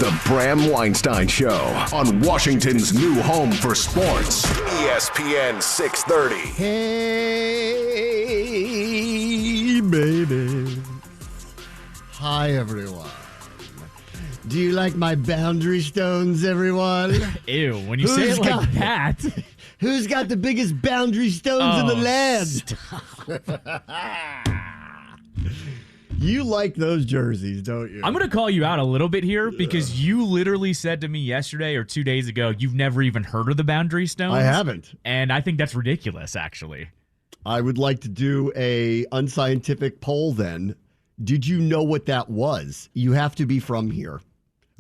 The Bram Weinstein Show on Washington's new home for sports, ESPN 630. Hey, baby. Hi, everyone. Do you like my boundary stones, everyone? Ew, when you say it like that. Who's got the biggest boundary stones in the land? You like those jerseys, don't you? I'm going to call you out a little bit here because you literally said to me yesterday or 2 days ago, you've never even heard of the boundary stones. I haven't. And I think that's ridiculous, actually. I would like to do a unscientific poll then. Did you know what that was? You have to be from here.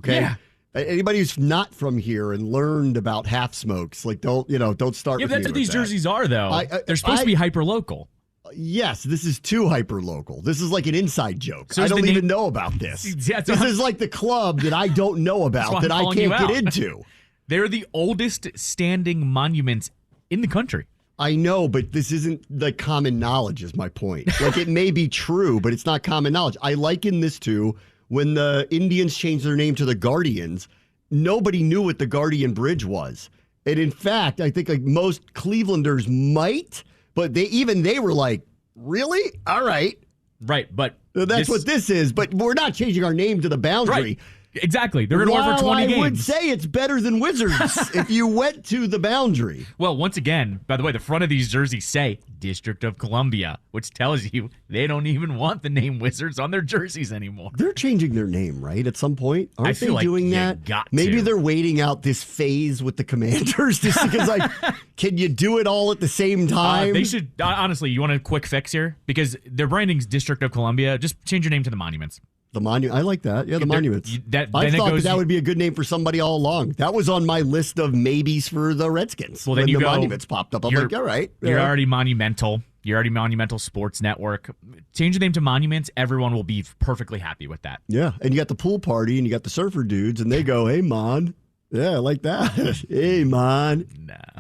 Okay? Yeah. Anybody who's not from here and learned about half smokes, like don't start. Yeah, with that's me what these that. jerseys are, though. They're supposed to be hyper local. Yes, this is too hyper local. This is like an inside joke. So I don't even know about this. Yeah, this is like the club that I don't know about that I can't get into. They're the oldest standing monuments in the country. I know, but this isn't the common knowledge is my point. Like it may be true, but it's not common knowledge. I liken this to when the Indians changed their name to the Guardians, nobody knew what the Guardian Bridge was. And in fact, I think like most Clevelanders might, but they were like, really? All right. Right, but that's what this is, but we're not changing our name to the boundary. Right. Exactly. They're going to win for 20 games. I would say it's better than Wizards if you went to the boundary. Well, once again, by the way, the front of these jerseys say District of Columbia, which tells you they don't even want the name Wizards on their jerseys anymore. They're changing their name, right? At some point? Aren't they doing that? Maybe they're waiting out this phase with the Commanders just because, like, can you do it all at the same time? They should, honestly, you want a quick fix here? Because their branding's District of Columbia. Just change your name to the Monuments. The monument, I like that. Yeah, the monuments. I thought that would be a good name for somebody all along. That was on my list of maybes for the Redskins. Well, then when the monuments popped up. I'm like, all right. You're already Monumental. You're already Monumental Sports Network. Change the name to Monuments. Everyone will be perfectly happy with that. Yeah, and you got the pool party, and you got the surfer dudes, and they go, hey, Mon. Yeah, I like that. Hey, Mon.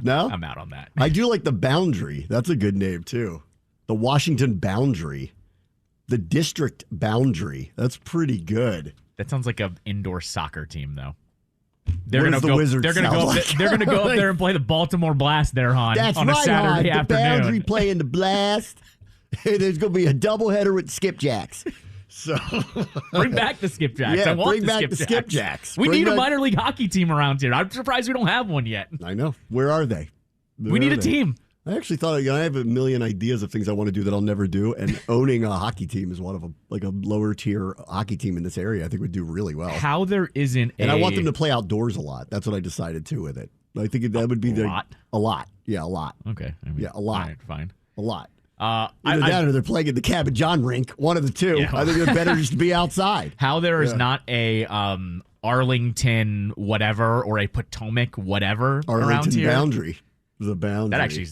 No? I'm out on that. I do like the Boundary. That's a good name, too. The Washington Boundary. The district boundary. That's pretty good. That sounds like an indoor soccer team, though. They're going to go. They're going to go. Like? They're going to go up there and play the Baltimore Blast there, Hon. That's on a Saturday afternoon. The Boundary playing the Blast. There's going to be a doubleheader with Skipjacks. So bring back the Skipjacks. Yeah, I want bring back the Skipjacks. We need a minor league hockey team around here. I'm surprised we don't have one yet. I know. Where are they? We need a team. I actually thought I have a million ideas of things I want to do that I'll never do, and owning a hockey team is one of them. Like a lower tier hockey team in this area, I think would do really well. How there isn't, and I want them to play outdoors a lot. That's what I decided too with it. I think that would be a lot. Yeah, a lot. Okay. Yeah, a lot. All right, fine. A lot. Either that or they're playing at the Cabot John rink. One of the two. Yeah. I think it's better just to be outside. How there is not a Arlington whatever or a Potomac whatever around here. Boundary. The boundary. That actually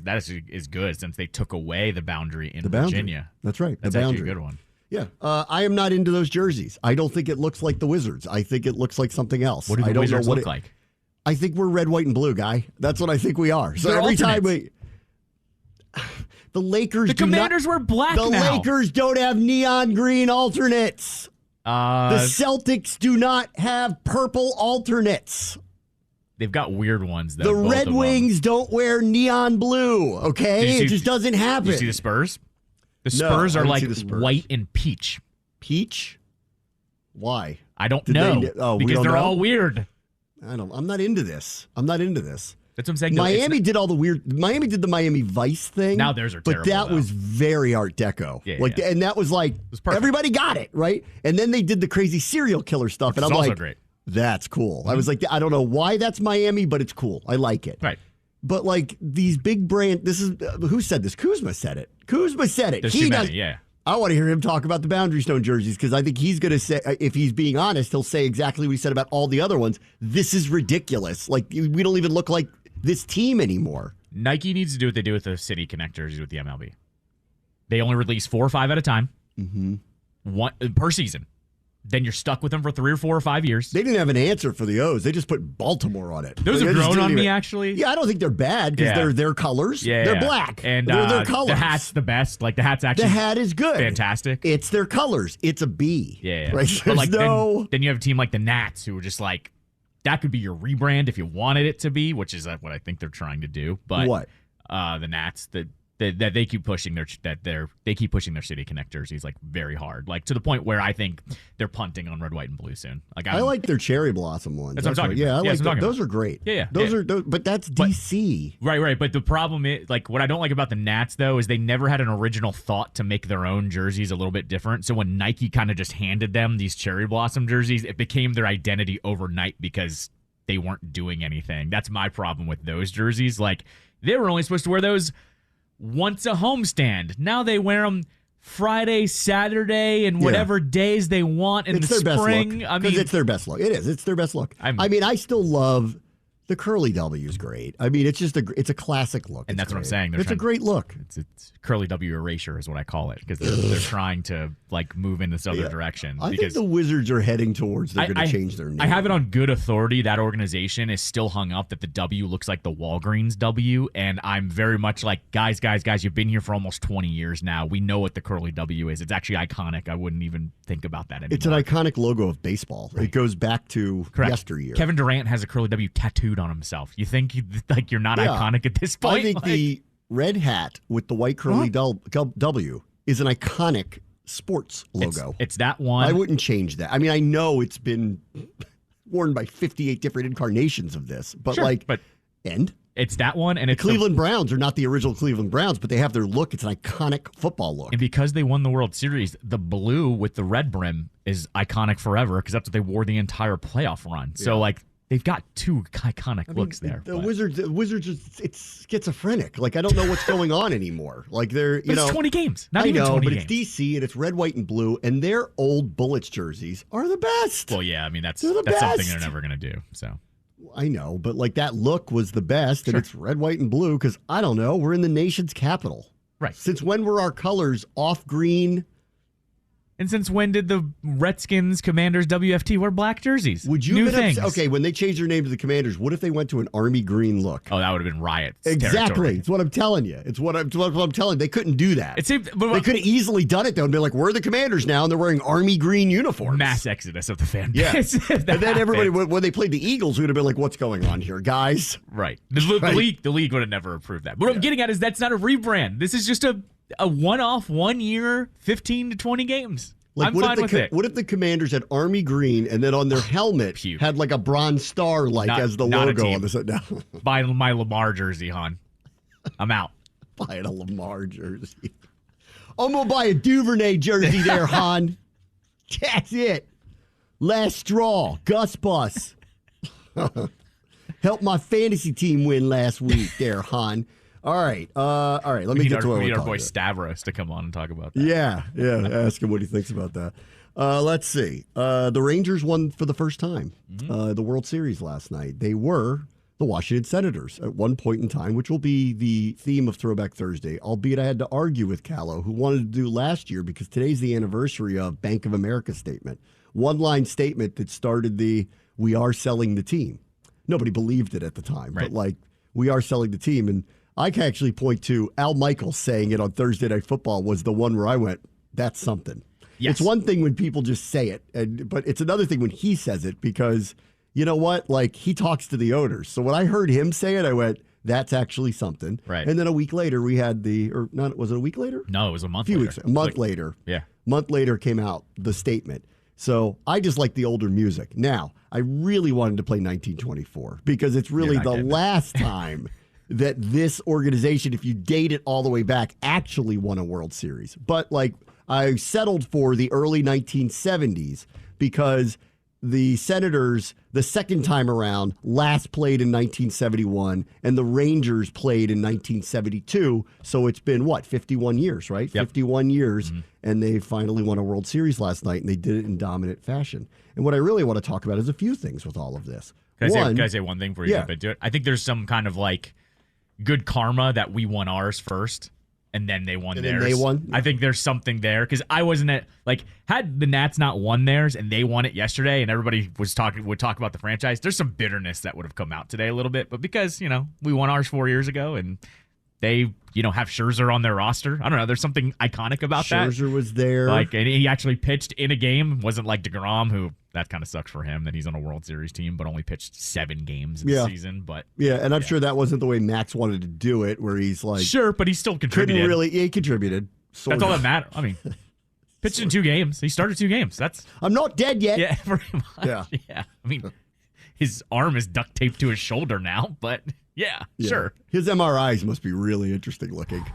is good since they took away the boundary in Virginia. That's right. That's actually a good one. Yeah. I am not into those jerseys. I don't think it looks like the Wizards. I think it looks like something else. What do the Wizards look like? I think we're red, white, and blue, guy. That's what I think we are. So every time the Lakers, the Commanders wear black now. The Lakers don't have neon green alternates. The Celtics do not have purple alternates. They've got weird ones, though. The Red Wings don't wear neon blue, okay? It just doesn't happen. Did you see the Spurs? The Spurs are like white and peach. Peach? Why? I don't know. Because they're all weird. I'm not into this. That's what I'm saying. Miami did the Miami Vice thing. Now theirs are terrible. But that was very Art Deco. Yeah. And that was like, everybody got it, right? And then they did the crazy serial killer stuff. And I'm like, great. That's cool. I was like, I don't know why that's Miami, but it's cool. I like it. Right. But like these big brand, this is, who said this? Kuzma said it. There's too many, yeah. I want to hear him talk about the Boundary Stone jerseys because I think he's going to say, if he's being honest, he'll say exactly what he said about all the other ones. This is ridiculous. Like, we don't even look like this team anymore. Nike needs to do what they do with the City Connect jerseys with the MLB. They only release 4 or 5 at a time. Mm-hmm. One per season. then you're stuck with them for 3 or 4 or 5 years. They didn't have an answer for the O's. They just put Baltimore on it. Those have grown on me, actually. Yeah, I don't think they're bad because they're their colors. Yeah, they're black. And they're their colors. The hat's the best. Like, the hat's actually the hat is good. Fantastic. It's their colors. It's a B. Yeah. Right? But like, then you have a team like the Nats who are just like, that could be your rebrand if you wanted it to be, which is what I think they're trying to do. But what? The Nats, that they keep pushing their city connect jerseys like very hard, like to the point where I think they're punting on red, white, and blue soon. Like I like their cherry blossom ones. That's what I'm talking about. Yeah, I like those are great. Yeah. Those are but that's DC. Right. But the problem is, like, what I don't like about the Nats though is they never had an original thought to make their own jerseys a little bit different. So when Nike kind of just handed them these cherry blossom jerseys, it became their identity overnight because they weren't doing anything. That's my problem with those jerseys. Like, they were only supposed to wear those once a homestand. Now they wear them Friday, Saturday, and whatever days they want in the spring. I mean, it's their best look. It is. It's their best look. I mean, I still love the curly W is great. I mean, it's a classic look. And that's what I'm saying. It's a great look. It's curly W erasure is what I call it, because they're trying to like move in this other direction. I think the Wizards are heading towards they're going to change their name. I have it on good authority that organization is still hung up that the W looks like the Walgreens W, and I'm very much like, guys, you've been here for almost 20 years now. We know what the curly W is. It's actually iconic. I wouldn't even think about that anymore. It's an iconic logo of baseball. Right. It goes back to yesteryear. Kevin Durant has a curly W tattooed on himself. You think you're not iconic at this point? I think the red hat with the white curly W is an iconic sports logo. It's that one. I wouldn't change that. I mean, I know it's been worn by 58 different incarnations of this, but it's that one, and it's Cleveland Browns are not the original Cleveland Browns, but they have their look. It's an iconic football look. And because they won the World Series, the blue with the red brim is iconic forever because that's what they wore the entire playoff run. So like, they've got two iconic looks there. The Wizards, it's schizophrenic. Like, I don't know what's going on anymore. Like, it's 20 games. Not even 20 games. But it's DC, and it's red, white, and blue, and their old Bullets jerseys are the best. Well, yeah, I mean, that's something they're never going to do. So I know, but like, that look was the best, and it's red, white, and blue because, I don't know, we're in the nation's capital. Right. Since when were our colors off green? And since when did the Redskins, Commanders, WFT wear black jerseys? Would you New things? Okay, when they changed their name to the Commanders, what if they went to an army green look? Oh, that would have been riots. Exactly. Territory. It's what I'm telling you. It's what I'm telling you. They couldn't do that. They could have easily done it, though, and be like, we're the Commanders now, and they're wearing army green uniforms. Mass exodus of the fan base. Yeah. And then everybody, when they played the Eagles, we would have been like, what's going on here, guys? Right. The league would have never approved that. But what I'm getting at is that's not a rebrand. This is just a one-off, 1 year, 15 to 20 games. Like, I'm fine with it. What if the Commanders had army green and then on their helmet had like a bronze star as the logo on the no. Buy my Lamar jersey, hon. I'm out. Buying a Lamar jersey. I'm gonna buy a Duvernay jersey there, hon. That's it. Last straw. Gus Bus. Helped my fantasy team win last week there, hon. All right. Let me get to what we need our boy Stavros to come on and talk about that. Yeah. Ask him what he thinks about that. Let's see. The Rangers won for the first time the World Series last night. They were the Washington Senators at one point in time, which will be the theme of Throwback Thursday, albeit I had to argue with Callow, who wanted to do last year because today's the anniversary of Bank of America statement. One-line statement that started the "we are selling the team." Nobody believed it at the time, but like, we are selling the team. And I can actually point to Al Michaels saying it on Thursday Night Football was the one where I went, that's something. Yes. It's one thing when people just say it, but it's another thing when he says it because, you know what? Like, he talks to the owners. So when I heard him say it, I went, that's actually something. Right. And then a week later, we had was it a week later? No, it was a month later. A few weeks. A month later. Yeah. Month later came out the statement. So I just like the older music. Now, I really wanted to play 1924 because it's really the last time that this organization, if you date it all the way back, actually won a World Series. But like, I settled for the early 1970s because the Senators, the second time around, last played in 1971, and the Rangers played in 1972. So it's been, 51 years, right? Yep. 51 years, and they finally won a World Series last night, and they did it in dominant fashion. And what I really want to talk about is a few things with all of this. Can I say one thing before you jump into it? I think there's some kind of like good karma that we won ours first. and then they won And theirs. then they won? I think there's something there because I wasn't at had the Nats not won theirs and they won it yesterday, and everybody would talk about the franchise. There's some bitterness that would have come out today a little bit, but because we won ours 4 years ago and they have Scherzer on their roster. I don't know. There's something iconic about that. Scherzer was there. And he actually pitched in a game. Wasn't like DeGrom, who that kind of sucks for him that he's on a World Series team, but only pitched 7 games in the season. But and I'm sure that wasn't the way Max wanted to do it, where he's like, sure, but he still contributed. He contributed. That's all that matters. I mean, pitched in 2 games. He started 2 games. I'm not dead yet. Yeah, pretty much. Yeah. I mean, his arm is duct taped to his shoulder now, but yeah. Sure. His MRIs must be really interesting looking.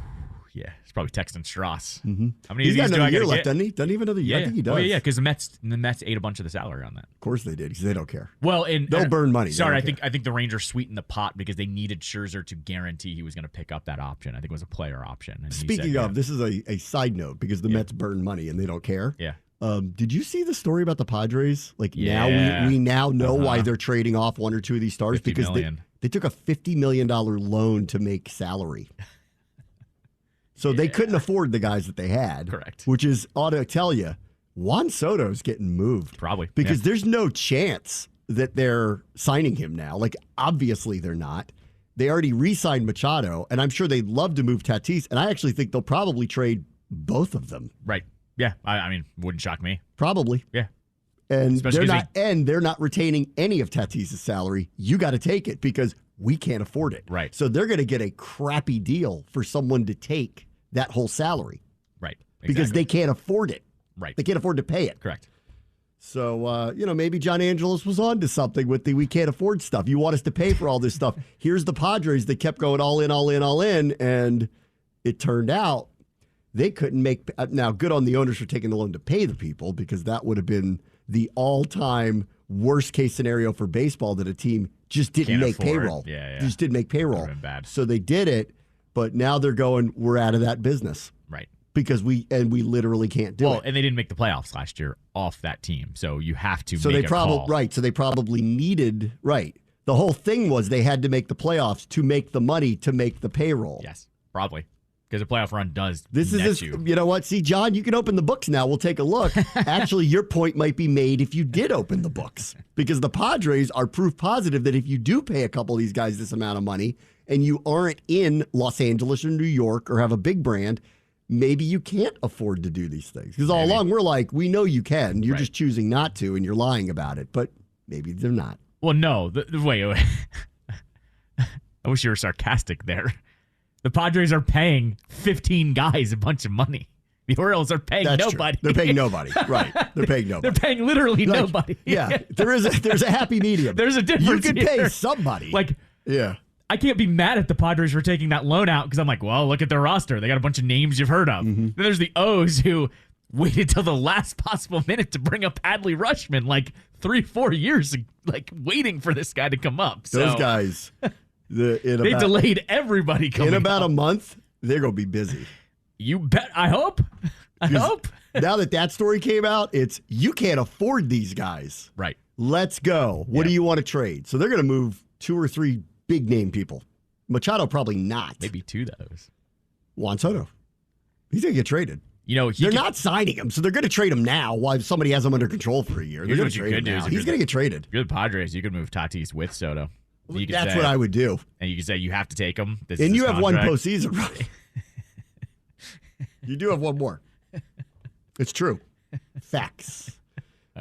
Yeah, he's probably texting Strauss. Mm-hmm. How many He's got do another I year gotta left, get? doesn't he? Doesn't he have another year? Yeah, I think he does. Oh, yeah, because the Mets ate a bunch of the salary on that. Of course they did, because they don't care. Well, they'll burn money. Sorry, I think the Rangers sweetened the pot because they needed Scherzer to guarantee he was going to pick up that option. I think it was a player option. And Speaking of, this is a side note because the Mets burn money and they don't care. Yeah. Did you see the story about the Padres? Now we now know why they're trading off 1 or 2 of these stars because they took a $50 million loan to make salary. So they couldn't afford the guys that they had. Correct. Which ought to tell you, Juan Soto's getting moved. Probably. Because there's no chance that they're signing him now. Obviously they're not. They already re-signed Machado, and I'm sure they'd love to move Tatis, and I actually think they'll probably trade both of them. Right. Yeah. I mean, wouldn't shock me. Probably. Yeah. And they're not retaining any of Tatis' salary. You got to take it because we can't afford it. Right. So they're going to get a crappy deal for someone to take that whole salary. Right. Exactly. Because they can't afford it. Right. They can't afford to pay it. Correct. So, maybe John Angelos was on to something with the we can't afford stuff. You want us to pay for all this stuff. Here's the Padres that kept going all in, all in, all in. And it turned out they couldn't make. Now, good on the owners for taking the loan to pay the people, because that would have been the all-time worst-case scenario for baseball, that a team just didn't make payroll. Yeah. Just didn't make payroll. That would have been bad. So they did it, but now they're going, we're out of that business. Right. Because we literally can't do it. Well, and they didn't make the playoffs last year off that team, so you have to So make they a call. Right. So they probably needed, right. The whole thing was they had to make the playoffs to make the money to make the payroll. Yes, probably. Because a playoff run does You know what? See, John, you can open the books now. We'll take a look. Actually, your point might be made if you did open the books, because the Padres are proof positive that if you do pay a couple of these guys this amount of money and you aren't in Los Angeles or New York or have a big brand, maybe you can't afford to do these things. Because all along we're like, we know you can. You're just choosing not to, and you're lying about it. But maybe they're not. Well, no. Wait. I wish you were sarcastic there. The Padres are paying 15 guys a bunch of money. The Orioles are paying nobody. True. They're paying nobody. Right. They're paying nobody. They're paying literally nobody. Yeah. There's a happy medium. There's a difference. You can pay somebody. Yeah. I can't be mad at the Padres for taking that loan out, because I'm like, well, look at their roster. They got a bunch of names you've heard of. Mm-hmm. Then there's the O's who waited till the last possible minute to bring up Adley Rutschman, 3-4 years, waiting for this guy to come up. Those guys, they delayed everybody coming in about up. a month. They're going to be busy. You bet. I hope. Now that story came out, it's you can't afford these guys. Right. Let's go. What do you want to trade? So they're going to move 2 or 3 big name people. Machado probably not. Maybe 2 of those. Juan Soto. He's going to get traded. They're not signing him, so they're going to trade him now while somebody has him under control for a year. They're going to trade him now. He's going to get traded. If you're the Padres, you could move Tatis with Soto. That's what I would do. And you could say you have to take him. And you have one postseason, right? You do have one more. It's true. Facts.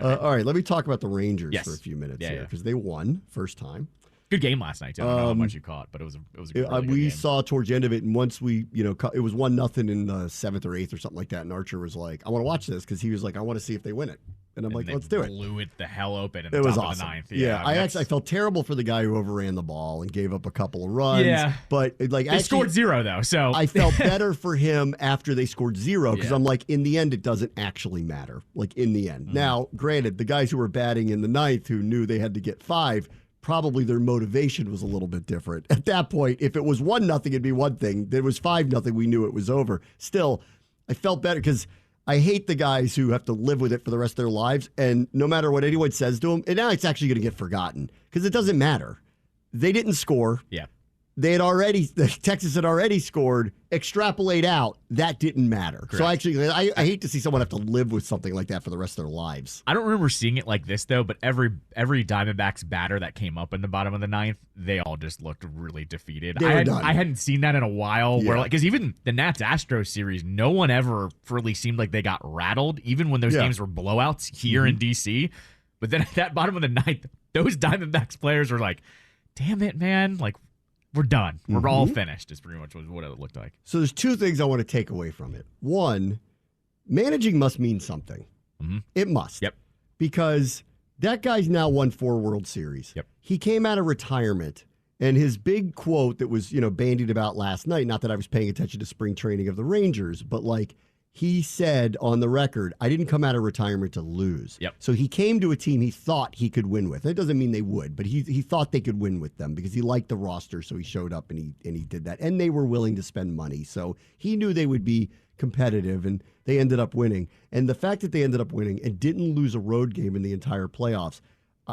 All right, let me talk about the Rangers for a few minutes here, because they won first time. Good game last night, too. I don't know how much you caught, but it was a really good game. Saw towards the end of it, and once we, it was 1-0 in the 7th or 8th or something like that, and Archer was like, I want to watch this, because he was like, I want to see if they win it. And I'm like, let's do it. Blew it the hell open in it the was top awesome. of the ninth. Yeah, I felt terrible for the guy who overran the ball and gave up a couple of runs. Yeah. But they scored 0, though, so. I felt better for him after they scored 0, because I'm like, in the end, it doesn't actually matter. In the end. Now, granted, the guys who were batting in the 9th who knew they had to get 5, probably their motivation was a little bit different. At that point, if it was 1-0, it'd be one thing. If it was 5-0, we knew it was over. Still, I felt better, because I hate the guys who have to live with it for the rest of their lives, and no matter what anyone says to them, and now it's actually going to get forgotten, because it doesn't matter. They didn't score. Yeah. Texas had already scored. Extrapolate out, that didn't matter. Correct. So actually, I hate to see someone have to live with something like that for the rest of their lives. I don't remember seeing it like this though, but every Diamondbacks batter that came up in the bottom of the ninth, they all just looked really defeated. I hadn't seen that in a while. Yeah. Where because even the Nats Astros series, no one ever really seemed like they got rattled, even when those games were blowouts here in DC. But then at that bottom of the ninth, those Diamondbacks players were like, "Damn it, man! Like." We're done. We're all finished is pretty much what it looked like. So there's two things I want to take away from it. One, managing must mean something. Mm-hmm. It must. Yep. Because that guy's now won 4 World Series. Yep. He came out of retirement, and his big quote that was, bandied about last night, not that I was paying attention to spring training of the Rangers, but he said on the record, I didn't come out of retirement to lose. Yep. So he came to a team he thought he could win with. It doesn't mean they would, but he thought they could win with them because he liked the roster, so he showed up and he did that. And they were willing to spend money. So he knew they would be competitive, and they ended up winning. And the fact that they ended up winning and didn't lose a road game in the entire playoffs,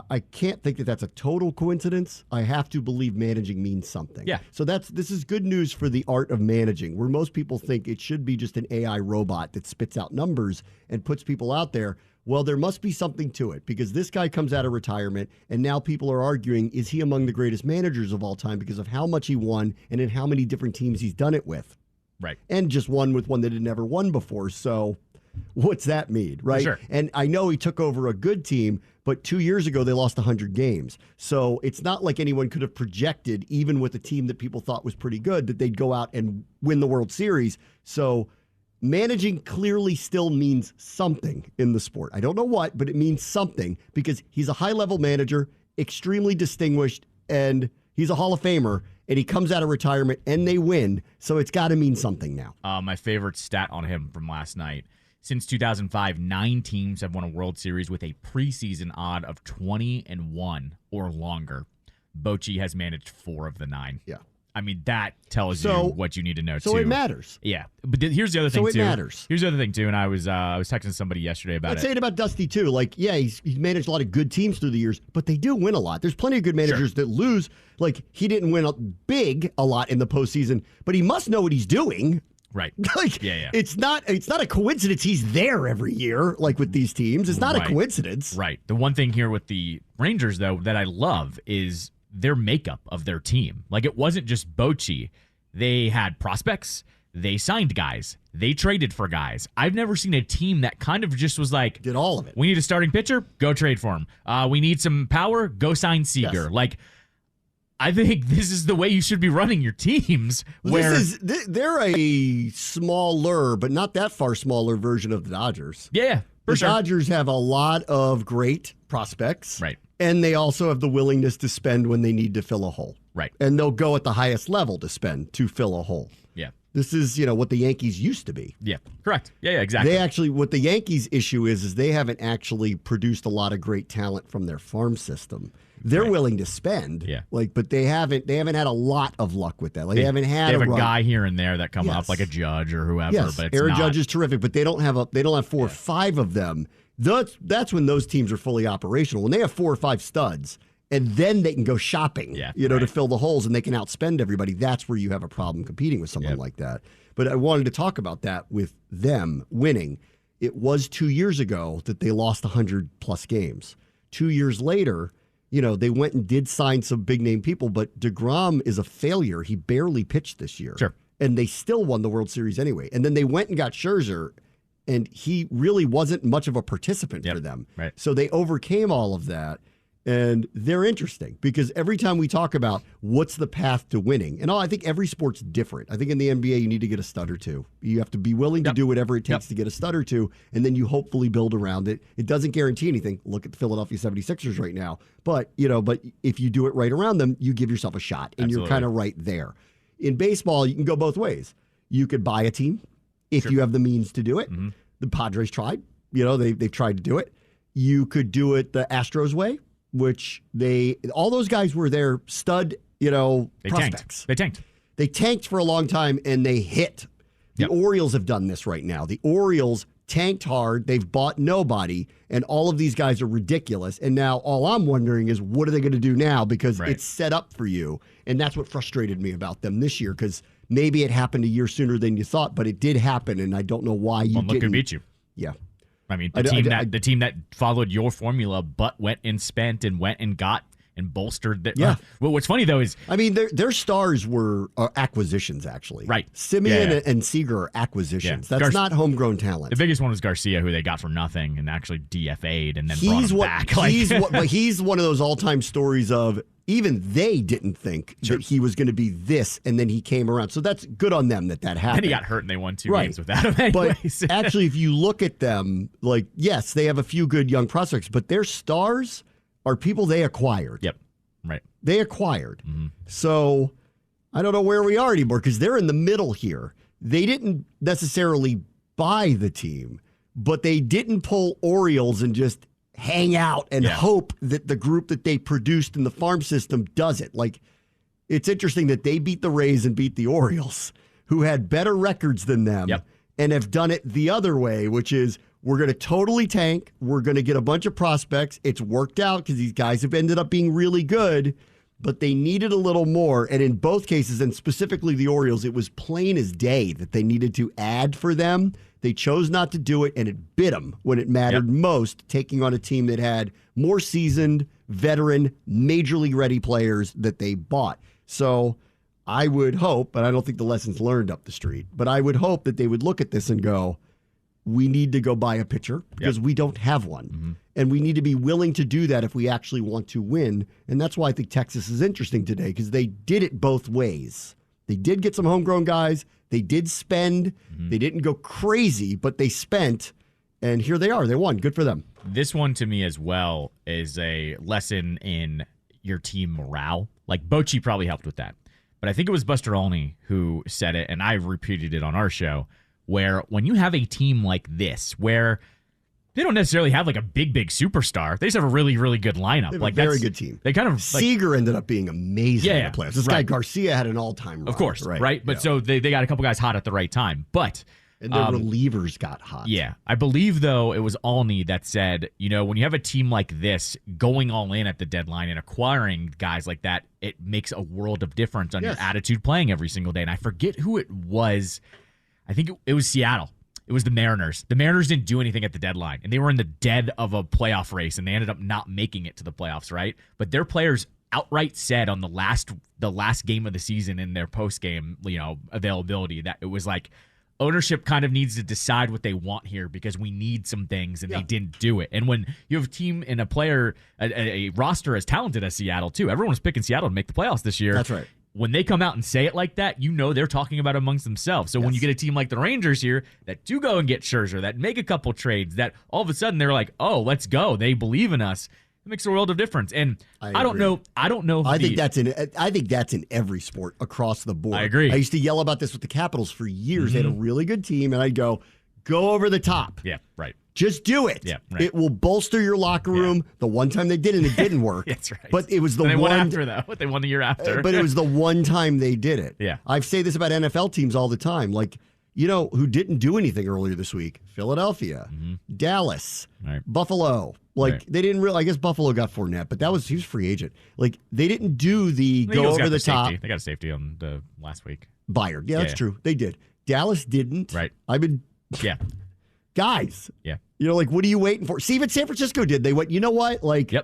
I can't think that that's a total coincidence. I have to believe managing means something. Yeah. So this is good news for the art of managing, where most people think it should be just an AI robot that spits out numbers and puts people out there. Well, there must be something to it, because this guy comes out of retirement and now people are arguing, is he among the greatest managers of all time because of how much he won and in how many different teams he's done it with. Right. And just won with one that had never won before. So what's that mean, right? Sure. And I know he took over a good team, but 2 years ago they lost 100 games. So it's not like anyone could have projected, even with a team that people thought was pretty good, that they'd go out and win the World Series. So managing clearly still means something in the sport. I don't know what, but it means something, because he's a high-level manager, extremely distinguished, and he's a Hall of Famer, and he comes out of retirement and they win. So it's got to mean something now. My favorite stat on him from last night. Since 2005, 9 teams have won a World Series with a preseason odd of 20-1 or longer. Bochy has managed 4 of the 9. Yeah. I mean, that tells you what you need to know, too. So it matters. Yeah. But here's the other thing, too. So it matters. Here's the other thing, too, and I was texting somebody yesterday about I'd say it about Dusty, too. He's managed a lot of good teams through the years, but they do win a lot. There's plenty of good managers that lose. He didn't win a lot in the postseason, but he must know what he's doing. Right. Yeah. It's not a coincidence he's there every year, with these teams. It's not a coincidence. Right. The one thing here with the Rangers, though, that I love is their makeup of their team. It wasn't just Bochy. They had prospects. They signed guys. They traded for guys. I've never seen a team that kind of just was did all of it. We need a starting pitcher? Go trade for him. We need some power? Go sign Seager. Yes. I think this is the way you should be running your teams. They're a smaller, but not that far smaller version of the Dodgers. Yeah, for sure. The Dodgers have a lot of great prospects. Right. And they also have the willingness to spend when they need to fill a hole. Right. And they'll go at the highest level to spend to fill a hole. Yeah. This is, what the Yankees used to be. Yeah, correct. Yeah, exactly. What the Yankees' issue is they haven't actually produced a lot of great talent from their farm system. They're willing to spend, but they haven't had a lot of luck with that. They haven't had. They have a guy here and there that come up, like a Judge or whoever. Yes, but it's Aaron not. Judge is terrific, but they don't have 4 or 5 of them. That's when those teams are fully operational. When they have 4 or 5 studs, and then they can go shopping, to fill the holes, and they can outspend everybody. That's where you have a problem competing with someone like that. But I wanted to talk about that with them winning. It was 2 years ago that they lost 100-plus games. 2 years later, they went and did sign some big-name people, but DeGrom is a failure. He barely pitched this year. Sure. And they still won the World Series anyway. And then they went and got Scherzer, and he really wasn't much of a participant for them. Right. So they overcame all of that. And they're interesting because every time we talk about what's the path to winning, and I think every sport's different. I think in the NBA, you need to get a stud or two. You have to be willing to do whatever it takes to get a stud or two, and then you hopefully build around it. It doesn't guarantee anything. Look at the Philadelphia 76ers right now. But if you do it right around them, you give yourself a shot, and you're kind of right there. In baseball, you can go both ways. You could buy a team if you have the means to do it. Mm-hmm. The Padres tried. They've tried to do it. You could do it the Astros way, which all those guys were their stud, prospects. They tanked for a long time, and they hit. The Orioles have done this right now. The Orioles tanked hard. They've bought nobody, and all of these guys are ridiculous. And now all I'm wondering is, what are they going to do now? Because it's set up for you. And that's what frustrated me about them this year, because maybe it happened a year sooner than you thought, but it did happen, and I don't know why you didn't. Look who beat you. Yeah. I mean, the team that followed your formula but went and spent and went and got and bolstered. Yeah. Well, what's funny, though, is... I mean, their stars were acquisitions, actually. Right. Simeon and Seager are acquisitions. That's not homegrown talent. The biggest one was Garcia, who they got for nothing and actually DFA'd and then brought him back. But he's one of those all-time stories of even they didn't think that he was going to be this, and then he came around. So that's good on them that happened. And he got hurt and they won 2 games without him anyways. But actually, if you look at them, like, yes, they have a few good young prospects, but their stars are people they acquired. Yep. Right. They acquired. Mm-hmm. So I don't know where we are anymore, because they're in the middle here. They didn't necessarily buy the team, but they didn't pull Orioles and just hang out and hope that the group that they produced in the farm system does it. Like, it's interesting that they beat the Rays and beat the Orioles, who had better records than them, and have done it the other way, which is, we're going to totally tank. We're going to get a bunch of prospects. It's worked out because these guys have ended up being really good, but they needed a little more. And in both cases, and specifically the Orioles, it was plain as day that they needed to add for them. They chose not to do it, and it bit them when it mattered most, taking on a team that had more seasoned, veteran, major league ready players that they bought. So I would hope, but I don't think the lesson's learned up the street, but I would hope that they would look at this and go, we need to go buy a pitcher because we don't have one. Mm-hmm. And we need to be willing to do that if we actually want to win. And that's why I think Texas is interesting today, because they did it both ways. They did get some homegrown guys. They did spend. Mm-hmm. They didn't go crazy, but they spent. And here they are. They won. Good for them. This one, to me as well, is a lesson in your team morale. Like, Bochy probably helped with that. But I think it was Buster Olney who said it, and I repeated it on our show, where when you have a team like this, where they don't necessarily have like a big superstar, they just have a really, really good lineup. They have a very good team. They kind of Seager ended up being amazing in the playoffs. This guy Garcia had an all-time run. Of course, right? But so they got a couple guys hot at the right time. But and their relievers got hot. Yeah. I believe, though, it was Olney that said, when you have a team like this going all in at the deadline and acquiring guys like that, it makes a world of difference on your attitude playing every single day. And I forget who it was. I think it was Seattle. It was the Mariners. The Mariners didn't do anything at the deadline, and they were in the dead of a playoff race, and they ended up not making it to the playoffs, right? But their players outright said on the last game of the season in their post-game, availability, that it was like, ownership kind of needs to decide what they want here because we need some things, and they didn't do it. And when you have a team and a player, a roster as talented as Seattle, too, everyone was picking Seattle to make the playoffs this year. That's right. When they come out and say it like that, they're talking about it amongst themselves. So when you get a team like the Rangers here that do go and get Scherzer, that make a couple trades, that all of a sudden they're like, oh, let's go. They believe in us. It makes a world of difference. And I don't know. I think that's in every sport across the board. I agree. I used to yell about this with the Capitals for years. Mm-hmm. They had a really good team, and I'd go over the top. Yeah, right. Just do it. Yeah, right. It will bolster your locker room. Yeah. The one time they did it didn't work. That's right. But it was the and they one won after, though. They won the year after. But it was the one time they did it. Yeah. I say this about NFL teams all the time. Like, who didn't do anything earlier this week? Philadelphia, Dallas, Buffalo. Like, they didn't really. I guess Buffalo got Fournette, but he was free agent. Like, they didn't do the go over the top. They got a safety on the last week. Bayard. Yeah, that's true. They did. Dallas didn't. Right. Guys. Yeah. What are you waiting for? See what San Francisco did. They went, you know what? Like,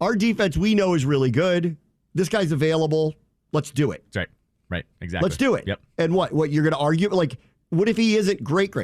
our defense we know is really good. This guy's available. Let's do it. That's right. Right. Exactly. Let's do it. Yep. And what you're going to argue? Like, what if he isn't great?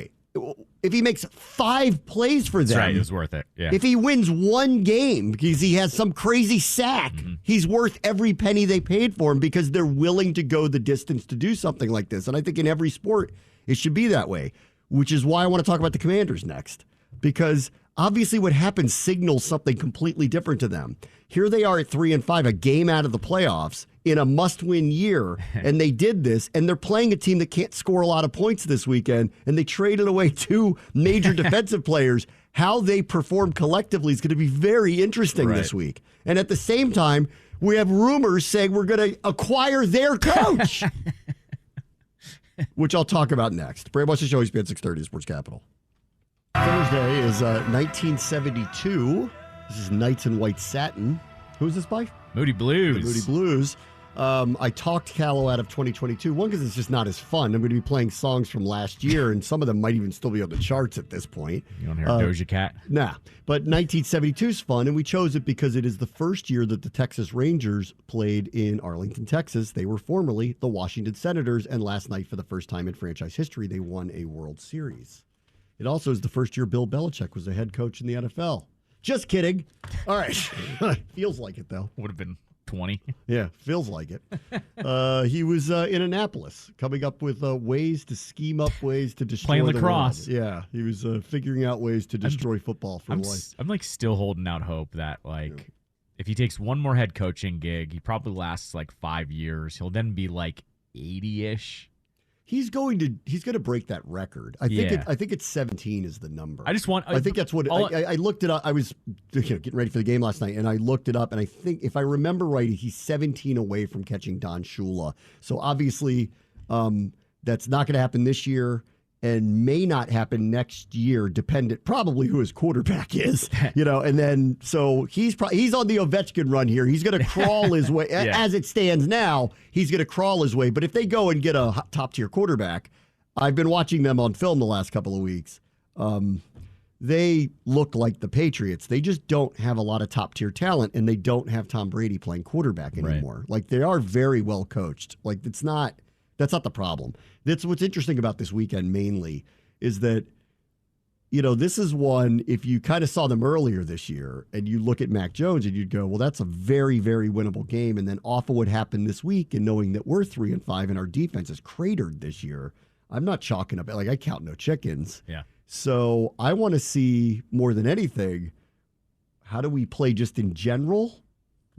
If he makes 5 plays for them, that's right, it was worth it. Yeah. If he wins one game because he has some crazy sack, he's worth every penny they paid for him because they're willing to go the distance to do something like this. And I think in every sport, it should be that way, which is why I want to talk about the Commanders next, because obviously what happens signals something completely different to them. Here they are at 3-5, a game out of the playoffs in a must-win year, and they did this, and they're playing a team that can't score a lot of points this weekend, and they traded away 2 major defensive players. How they perform collectively is going to be very interesting this week. And at the same time, we have rumors saying we're going to acquire their coach, which I'll talk about next. Bram Weinstein Show, ESPN 630, Sports Capital. Thursday is 1972. This is Knights in White Satin. Who's this by? Moody Blues. The Moody Blues. I talked Callow out of 2022. One, because it's just not as fun. I'm going to be playing songs from last year, and some of them might even still be on the charts at this point. You don't hear Doja Cat? Nah. But 1972 is fun, and we chose it because it is the first year that the Texas Rangers played in Arlington, Texas. They were formerly the Washington Senators, and last night, for the first time in franchise history, they won a World Series. It also is the first year Bill Belichick was the head coach in the NFL. Just kidding. All right. Feels like it, though. Would have been 20. Yeah, feels like it. He was in Annapolis, coming up with ways to scheme up ways to destroy Playing the lacrosse. world. Yeah, he was figuring out ways to destroy football for life. I'm like still holding out hope that if he takes one more head coaching gig, he probably lasts like 5 years. He'll then be like 80-ish. He's going to break that record. I think it's 17 is the number. I think that's what I looked it up. I was getting ready for the game last night, and I looked it up, and I think if I remember right, he's 17 away from catching Don Shula. So obviously, that's not going to happen this year, and may not happen next year, dependent probably who his quarterback is. And then so he's on the Ovechkin run here. He's going to crawl his way. As it stands now, he's going to crawl his way. But if they go and get a top tier quarterback, I've been watching them on film the last couple of weeks. They look like the Patriots. They just don't have a lot of top tier talent, and they don't have Tom Brady playing quarterback anymore. Right. Like, they are very well coached. Like, that's not the problem. That's what's interesting about this weekend mainly is that, this is one, if you kind of saw them earlier this year and you look at Mac Jones and you'd go, well, that's a very, very winnable game. And then off of what happened this week and knowing that we're 3-5 and our defense is cratered this year, I'm not chalking up. Like, I count no chickens. Yeah. So I want to see more than anything, how do we play just in general?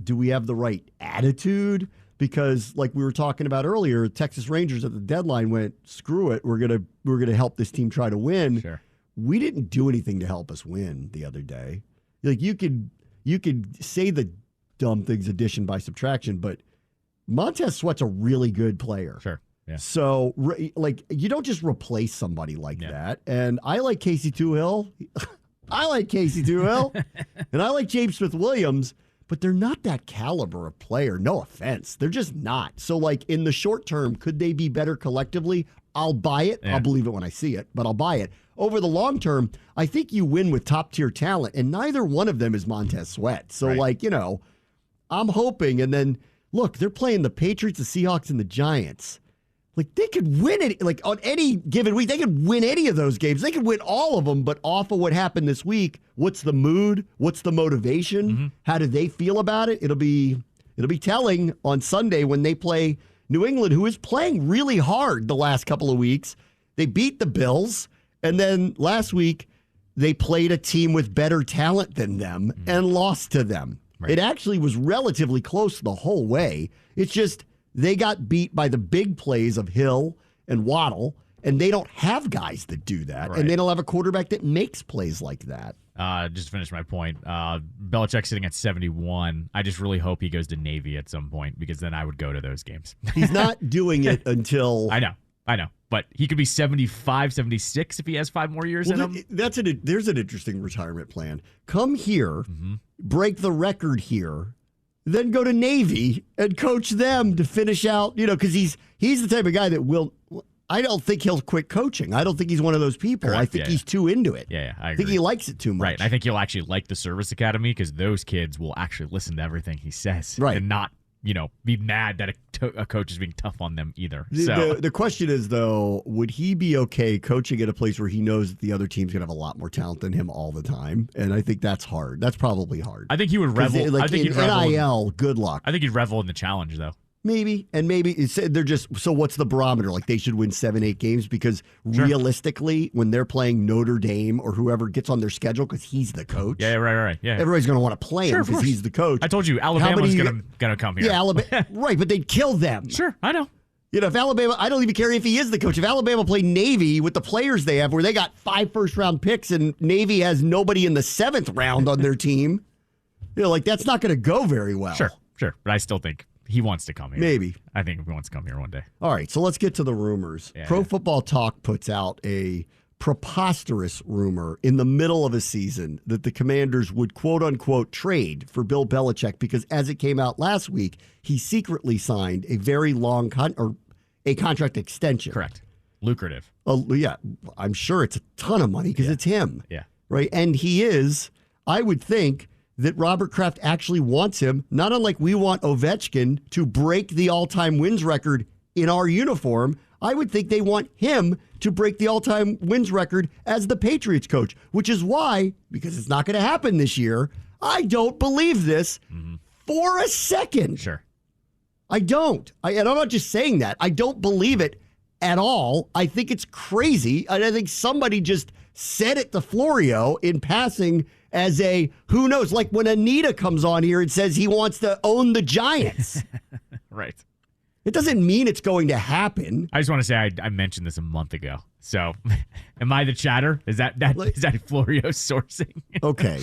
Do we have the right attitude? Because, like we were talking about earlier, Texas Rangers at the deadline went, screw it, we're gonna help this team try to win. Sure. We didn't do anything to help us win the other day. Like, you could say the dumb things, addition by subtraction, but Montez Sweat's a really good player. Sure. Yeah. So, you don't just replace somebody like that. And I like Casey Tuhill. And I like James Smith-Williams. But they're not that caliber of player. No offense. They're just not. So, in the short term, could they be better collectively? I'll buy it. Yeah. I'll believe it when I see it, but I'll buy it. Over the long term, I think you win with top-tier talent, and neither one of them is Montez Sweat. So, right. I'm hoping. And then, look, they're playing the Patriots, the Seahawks, and the Giants. They could win it. On any given week, they could win any of those games. They could win all of them, but off of what happened this week, what's the mood? What's the motivation? Mm-hmm. How do they feel about it? It'll be telling on Sunday when they play New England, who is playing really hard the last couple of weeks. They beat the Bills, and then last week they played a team with better talent than them and lost to them. Right. It actually was relatively close the whole way. It's just they got beat by the big plays of Hill and Waddle, and they don't have guys that do that, right. And they don't have a quarterback that makes plays like that. Just to finish my point, Belichick sitting at 71. I just really hope he goes to Navy at some point, because then I would go to those games. He's not doing it until... I know. But he could be 75, 76 if he has 5 more years in him. There's an interesting retirement plan. Come here, break the record here, then go to Navy and coach them to finish out, because he's the type of guy that will. I don't think he'll quit coaching. I don't think he's one of those people. Correct. I think he's too into it. Yeah, I agree. I think he likes it too much. Right. I think he'll actually like the service academy, because those kids will actually listen to everything he says, right, and not be mad that a coach is being tough on them either. The question is, though, would he be okay coaching at a place where he knows that the other team's going to have a lot more talent than him all the time? And I think that's hard. That's probably hard. I think he would revel. I think in NIL, good luck. I think he'd revel in the challenge, though. Maybe. They're just, so what's the barometer? They should win 7-8 games because realistically, when they're playing Notre Dame or whoever gets on their schedule, because he's the coach. Yeah, right. Yeah, everybody's going to want to play him because he's the coach. I told you, Alabama's going to come here. Yeah, Alabama. Right, but they'd kill them. Sure, I know. If Alabama, I don't even care if he is the coach. If Alabama played Navy with the players they have, where they got 5 first-round picks and Navy has nobody in the 7th round on their team, that's not going to go very well. Sure. But I still think he wants to come here. Maybe. I think he wants to come here one day. All right, so let's get to the rumors. Yeah. Pro Football Talk puts out a preposterous rumor in the middle of a season that the Commanders would quote unquote trade for Bill Belichick because as it came out last week, he secretly signed a very long contract extension. Correct. Lucrative. Yeah, I'm sure it's a ton of money because it's him. Yeah. Right. And he is, I would think that Robert Kraft actually wants him, not unlike we want Ovechkin to break the all-time wins record in our uniform. I would think they want him to break the all-time wins record as the Patriots coach, which is why, because it's not going to happen this year, I don't believe this for a second. Sure. I don't. And I'm not just saying that. I don't believe it at all. I think it's crazy. And I think somebody just said it to Florio in passing as a, who knows, like when Anita comes on here and says he wants to own the Giants. Right. It doesn't mean it's going to happen. I just want to say I mentioned this a month ago. So am I the chatter? Is that Florio sourcing? Okay.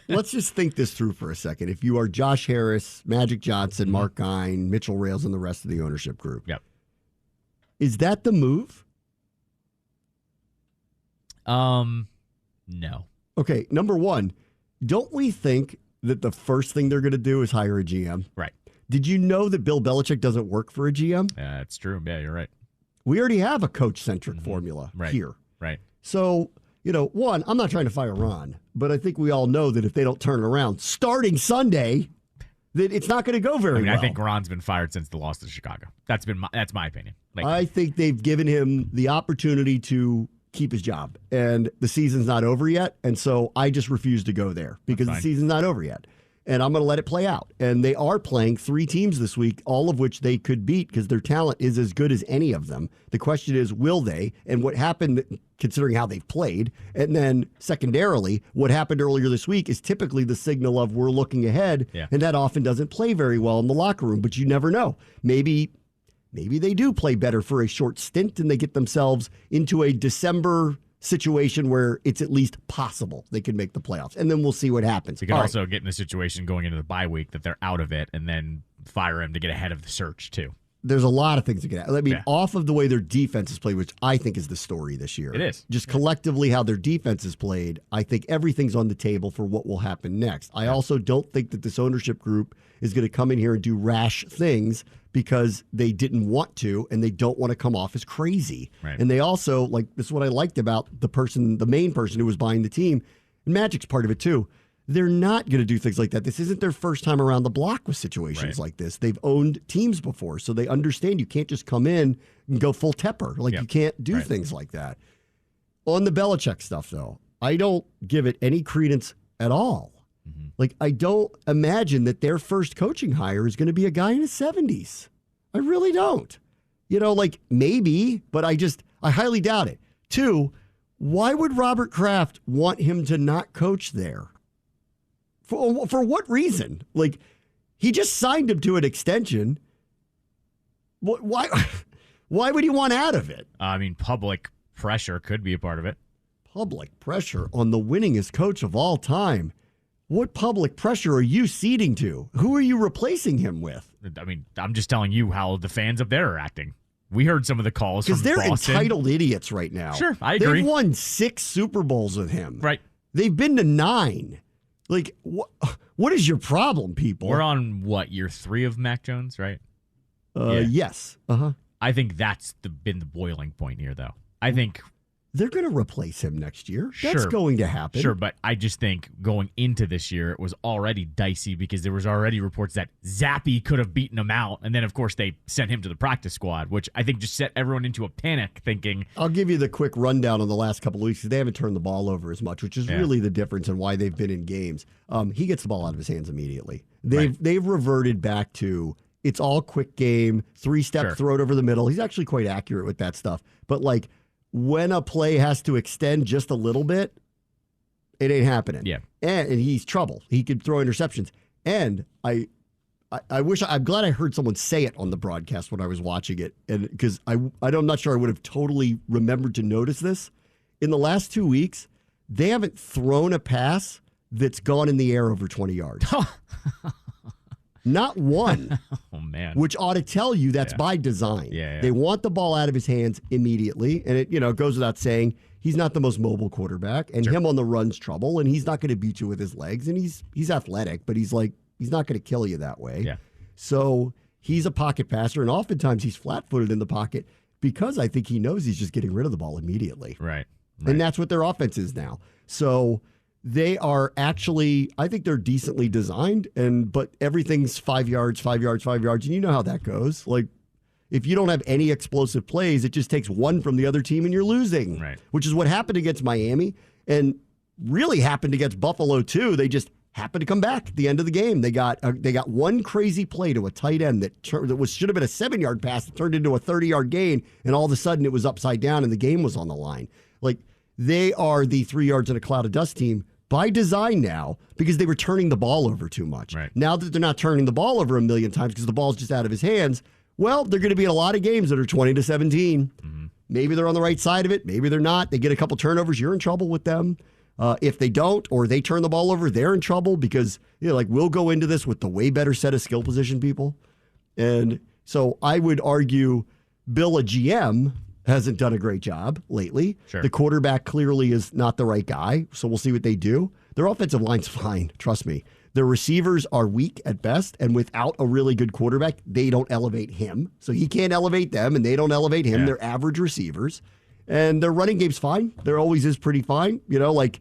Let's just think this through for a second. If you are Josh Harris, Magic Johnson, Mark Gein, Mitchell Rales, and the rest of the ownership group. Yep. Is that the move? No. Okay, number one, don't we think that the first thing they're going to do is hire a GM? Right. Did you know that Bill Belichick doesn't work for a GM? It's true. Yeah, you're right. We already have a coach-centric formula here. Right. So, one, I'm not trying to fire Ron, but I think we all know that if they don't turn it around starting Sunday, that it's not going to go very well. I think Ron's been fired since the loss to Chicago. That's my opinion. I think they've given him the opportunity to keep his job, and the season's not over yet, and so I just refuse to go there because the season's not over yet, and I'm going to let it play out. And they are playing 3 teams this week, all of which they could beat because their talent is as good as any of them. The question is, will they? And what happened, considering how they've played, and then secondarily, what happened earlier this week is typically the signal of we're looking ahead, and that often doesn't play very well in the locker room, but you never know. Maybe they do play better for a short stint and they get themselves into a December situation where it's at least possible they can make the playoffs. And then we'll see what happens. You can also get in a situation going into the bye week that they're out of it and then fire him to get ahead of the search, too. There's a lot of things to get at. I mean, off of the way their defense is played, which I think is the story this year. It is. Just collectively how their defense is played, I think everything's on the table for what will happen next. I also don't think that this ownership group is going to come in here and do rash things because they didn't want to and they don't want to come off as crazy. Right. And they also, this is what I liked about the main person who was buying the team, and Magic's part of it too. They're not going to do things like that. This isn't their first time around the block with situations like this. They've owned teams before, so they understand you can't just come in and go full Tepper. You can't do things like that. On the Belichick stuff, though, I don't give it any credence at all. I don't imagine that their first coaching hire is going to be a guy in his 70s. I really don't. Maybe, but I highly doubt it. 2, why would Robert Kraft want him to not coach there? For what reason? He just signed him to an extension. Why would he want out of it? I mean, public pressure could be a part of it. Public pressure on the winningest coach of all time. What public pressure are you ceding to? Who are you replacing him with? I mean, I'm just telling you how the fans up there are acting. We heard some of the calls from Boston. Because they're entitled idiots right now. Sure, I agree. They've won 6 Super Bowls with him. Right. They've been to 9. What is your problem, people? We're on, year 3 of Mac Jones, right? Yes. Uh-huh. I think that's been the boiling point here, though. I think they're going to replace him next year. Sure. That's going to happen. Sure, but I just think going into this year, it was already dicey because there was already reports that Zappy could have beaten him out. And then, of course, they sent him to the practice squad, which I think just set everyone into a panic thinking. I'll give you the quick rundown on the last couple of weeks because they haven't turned the ball over as much, which is really the difference in why they've been in games. He gets the ball out of his hands immediately. They've reverted back to it's all quick game, 3-step throw it over the middle. He's actually quite accurate with that stuff. But when a play has to extend just a little bit, it ain't happening. Yeah. And he's trouble. He could throw interceptions. And I'm glad I heard someone say it on the broadcast when I was watching it. And because I'm not sure I would have totally remembered to notice this. In the last 2 weeks, they haven't thrown a pass that's gone in the air over 20 yards. Not one. Oh, man. Which ought to tell you that's by design. Yeah. They want the ball out of his hands immediately. And it goes without saying, he's not the most mobile quarterback. And him on the run's trouble. And he's not going to beat you with his legs. And he's athletic, but he's not going to kill you that way. Yeah. So he's a pocket passer. And oftentimes he's flat-footed in the pocket because I think he knows he's just getting rid of the ball immediately. Right. And that's what their offense is now. So they are actually, I think they're decently designed, but everything's 5 yards, 5 yards, 5 yards. And you know how that goes. Like, if you don't have any explosive plays, it just takes one from the other team and you're losing. Right. Which is what happened against Miami and really happened against Buffalo too. They just happened to come back at the end of the game. They got one crazy play to a tight end that should have been a 7-yard pass that turned into a 30-yard gain, and all of a sudden it was upside down and the game was on the line. Like, they are the 3 yards in a cloud of dust team by design now because they were turning the ball over too much. Right. Now that they're not turning the ball over a million times because the ball's just out of his hands, well, they're going to be in a lot of games that are 20-17. Mm-hmm. Maybe they're on the right side of it. Maybe they're not. They get a couple turnovers. You're in trouble with them. If they don't, or they turn the ball over, they're in trouble because, we'll go into this with the way better set of skill position people. And so I would argue Bill, a GM, hasn't done a great job lately. Sure. The quarterback clearly is not the right guy, so we'll see what they do. Their offensive line's fine, trust me. Their receivers are weak at best, and without a really good quarterback, they don't elevate him. So he can't elevate them, and they don't elevate him. Yeah. They're average receivers. And their running game's fine. There always is pretty fine. Like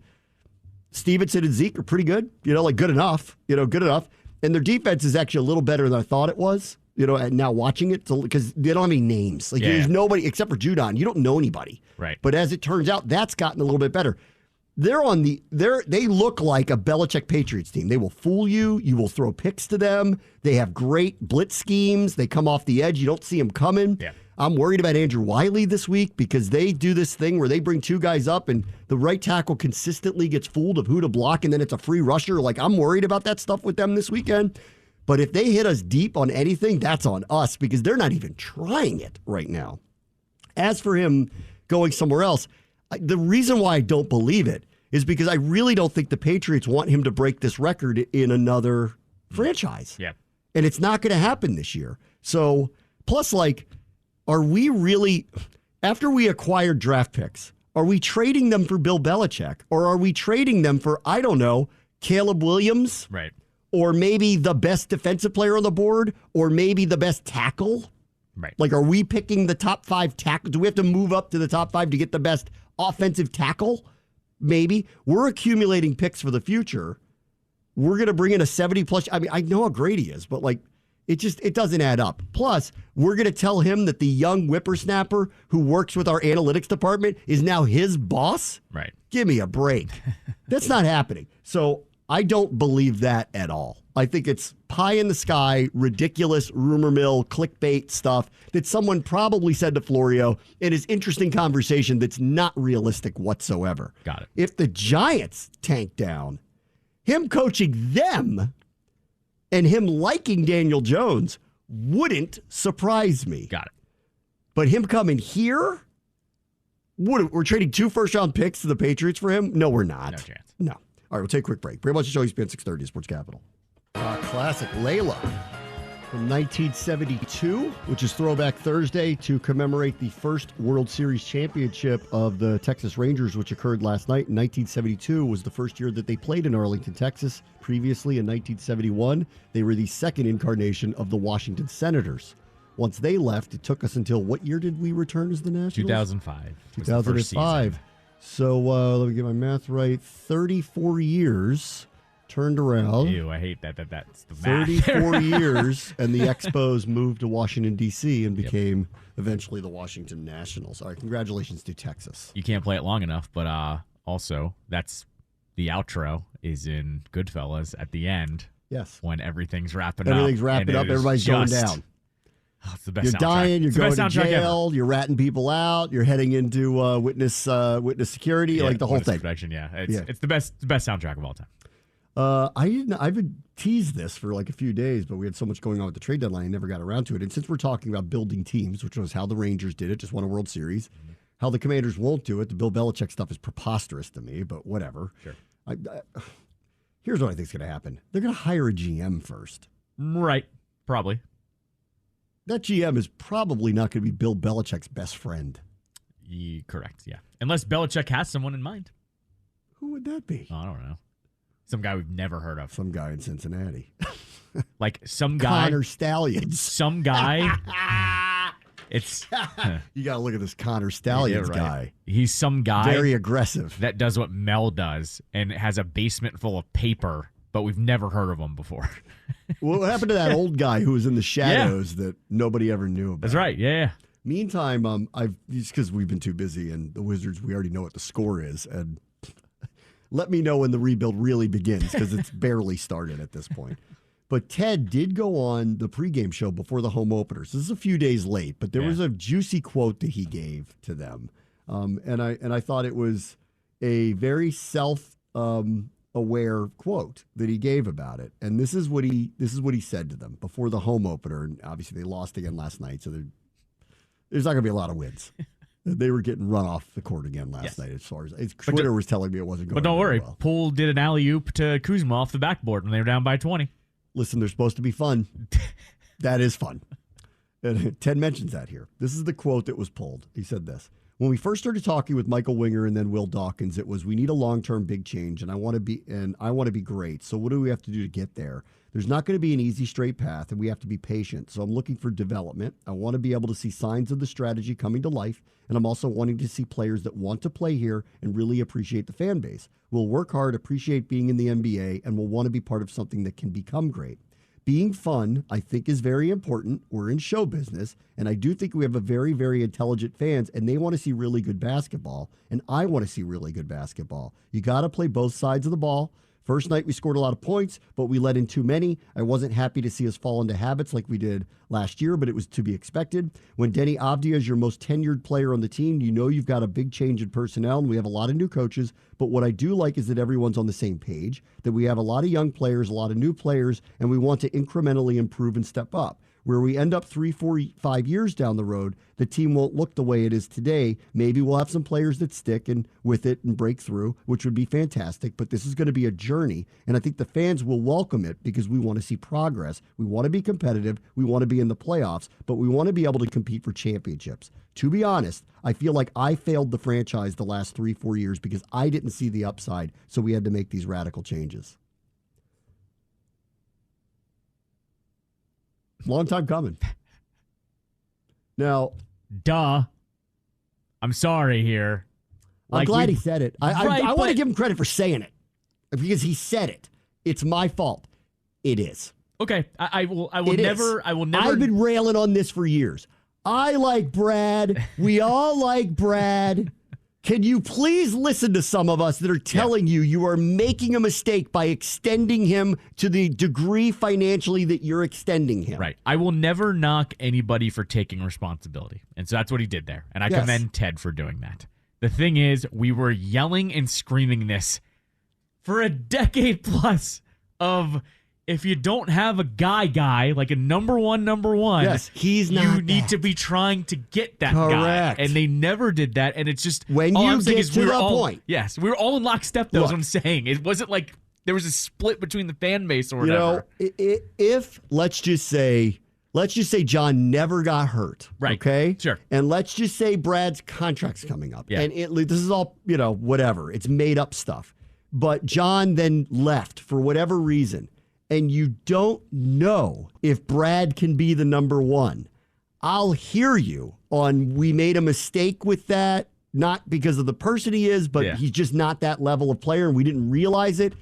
Stevenson and Zeke are pretty good. Good enough. Good enough. And their defense is actually a little better than I thought it was. And now watching it, because they don't have any names. There's nobody except for Judon. You don't know anybody. Right. But as it turns out, that's gotten a little bit better. They look like a Belichick Patriots team. They will fool you. You will throw picks to them. They have great blitz schemes. They come off the edge. You don't see them coming. Yeah. I'm worried about Andrew Wiley this week because they do this thing where they bring two guys up and the right tackle consistently gets fooled of who to block, and then it's a free rusher. I'm worried about that stuff with them this weekend. But if they hit us deep on anything, that's on us because they're not even trying it right now. As for him going somewhere else, the reason why I don't believe it is because I really don't think the Patriots want him to break this record in another franchise. Yeah. And it's not going to happen this year. So, plus, are we really, after we acquired draft picks, are we trading them for Bill Belichick? Or are we trading them for, I don't know, Caleb Williams? Right. Or maybe the best defensive player on the board? Or maybe the best tackle? Right. Are we picking the top 5 tackle? Do we have to move up to the top 5 to get the best offensive tackle? Maybe. We're accumulating picks for the future. We're going to bring in a 70-plus. I mean, I know how great he is, but it doesn't add up. Plus, we're going to tell him that the young whippersnapper who works with our analytics department is now his boss? Right. Give me a break. That's not happening. So I don't believe that at all. I think it's pie in the sky, ridiculous rumor mill, clickbait stuff that someone probably said to Florio in his interesting conversation that's not realistic whatsoever. Got it. If the Giants tank down, him coaching them and him liking Daniel Jones wouldn't surprise me. Got it. But him coming here, we're trading 2 first-round picks to the Patriots for him? No, we're not. No chance. No. All right, we'll take a quick break. Pretty much the show ESPN 630 Sports Capital. Classic Layla from 1972, which is Throwback Thursday to commemorate the first World Series championship of the Texas Rangers, which occurred last night. In 1972 was the first year that they played in Arlington, Texas. Previously, in 1971, they were the second incarnation of the Washington Senators. Once they left, it took us until what year did we return as the Nationals? 2005. 2005. So let me get my math right. 34 years. Turned around. Ew, I hate that. That's the math. 34 years, and the Expos moved to Washington, D.C. and became eventually the Washington Nationals. All right, congratulations to Texas. You can't play it long enough, but also that's the outro is in Goodfellas at the end. Yes. When everything's wrapping up. Everybody's going down. Oh, it's the best You're soundtrack. dying, you're going to jail, ever. you're ratting people out, you're heading into witness security, the whole thing. Protection, It's the best soundtrack of all time. I've been teased this for a few days, but we had so much going on with the trade deadline, I never got around to it. And since we're talking about building teams, which was how the Rangers did it, just won a World Series, how the Commanders won't do it, the Bill Belichick stuff is preposterous to me, but whatever. Sure. Here's what I think is going to happen. They're going to hire a GM first. Right. Probably. That GM is probably not going to be Bill Belichick's best friend. Correct, yeah. Unless Belichick has someone in mind. Who would that be? Oh, I don't know. Some guy we've never heard of. Some guy in Cincinnati. Like some guy. Connor Stallions. Some guy. It's You got to look at this Connor Stallions guy. He's some guy. Very aggressive. That does what Mel does and has a basement full of paper, but we've never heard of him before. What happened to that old guy who was in the shadows that nobody ever knew about? That's right. Yeah. Meantime, I've just because we've been too busy and the Wizards, we already know what the score is, and let me know when the rebuild really begins because it's barely started at this point. But Ted did go on the pregame show before the home openers. This is a few days late, but there was a juicy quote that he gave to them, and I thought it was a very self-aware quote that he gave about it. And this is what he said to them before the home opener. And obviously they lost again last night, so there's not going to be a lot of wins. They were getting run off the court again last night. As far as Twitter was telling me it wasn't going. But don't worry, well. Poole did an alley-oop to Kuzma off the backboard when they were down by 20. Listen, they're supposed to be fun. That is fun. And Ted mentions that here. This is the quote that was pulled. He said this. When we first started talking with Michael Winger and then Will Dawkins, it was we need a long-term big change, and I want to be great. So what do we have to do to get there? There's not going to be an easy straight path, and we have to be patient. So I'm looking for development. I want to be able to see signs of the strategy coming to life, and I'm also wanting to see players that want to play here and really appreciate the fan base. We'll work hard, appreciate being in the NBA, and we'll want to be part of something that can become great. Being fun, I think, is very important. We're in show business, and I do think we have a very, very intelligent fans, and they want to see really good basketball, and I want to see really good basketball. You got to play both sides of the ball. First night, we scored a lot of points, but we let in too many. I wasn't happy to see us fall into habits like we did last year, but it was to be expected. When Denny Avdia is your most tenured player on the team, you know you've got a big change in personnel, and we have a lot of new coaches. But what I do like is that everyone's on the same page, that we have a lot of young players, a lot of new players, and we want to incrementally improve and step up. Where we end up 3, 4, 5 years down the road, the team won't look the way it is today. Maybe we'll have some players that stick and with it and break through, which would be fantastic. But this is going to be a journey, and I think the fans will welcome it because we want to see progress. We want to be competitive. We want to be in the playoffs, but we want to be able to compete for championships. To be honest, I feel like I failed the franchise the last 3, 4 years because I didn't see the upside, so we had to make these radical changes. Long time coming. Now, I'm sorry here. I'm glad he said it. I want to give him credit for saying it because he said it. It's my fault. It is. Okay, I will never. I've been railing on this for years. I like Brad. We all like Brad. Can you please listen to some of us that are telling you are making a mistake by extending him to the degree financially that you're extending him? Right. I will never knock anybody for taking responsibility. And so that's what he did there. And I commend Ted for doing that. The thing is, we were yelling and screaming this for a decade plus of if you don't have a guy, like a number one, he's not you need to be trying to get that Correct. guy. And they never did that. And it's just when all you I'm saying get is to the point. Yes, we were all in lockstep, though, is what I'm saying. It wasn't like there was a split between the fan base or whatever. You know, if let's just say John never got hurt, right? Okay, sure. And let's just say Brad's contract's coming up, and this is all whatever. It's made up stuff. But John then left for whatever reason, and you don't know if Brad can be the number one. I'll hear you on we made a mistake with that, not because of the person he is, but he's just not that level of player, and we didn't realize it.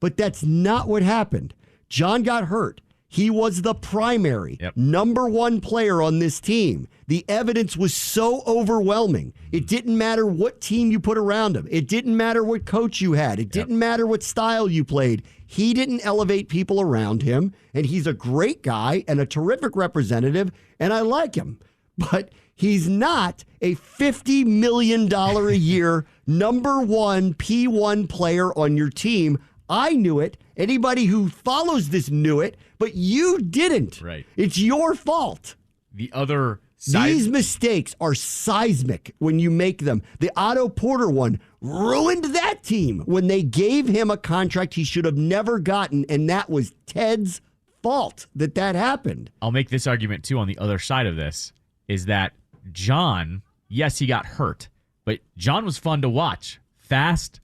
But that's not what happened. John got hurt. He was the primary number one player on this team. The evidence was so overwhelming. It didn't matter what team you put around him. It didn't matter what coach you had. It didn't matter what style you played. He didn't elevate people around him, and he's a great guy and a terrific representative, and I like him. But he's not a $50 million a year number one P1 player on your team. I knew it. Anybody who follows this knew it, but you didn't. Right. It's your fault. The other side. These mistakes are seismic when you make them. The Otto Porter one ruined that team when they gave him a contract he should have never gotten, and that was Ted's fault that happened. I'll make this argument, too, on the other side of this, is that John, yes, he got hurt, but John was fun to watch. Fast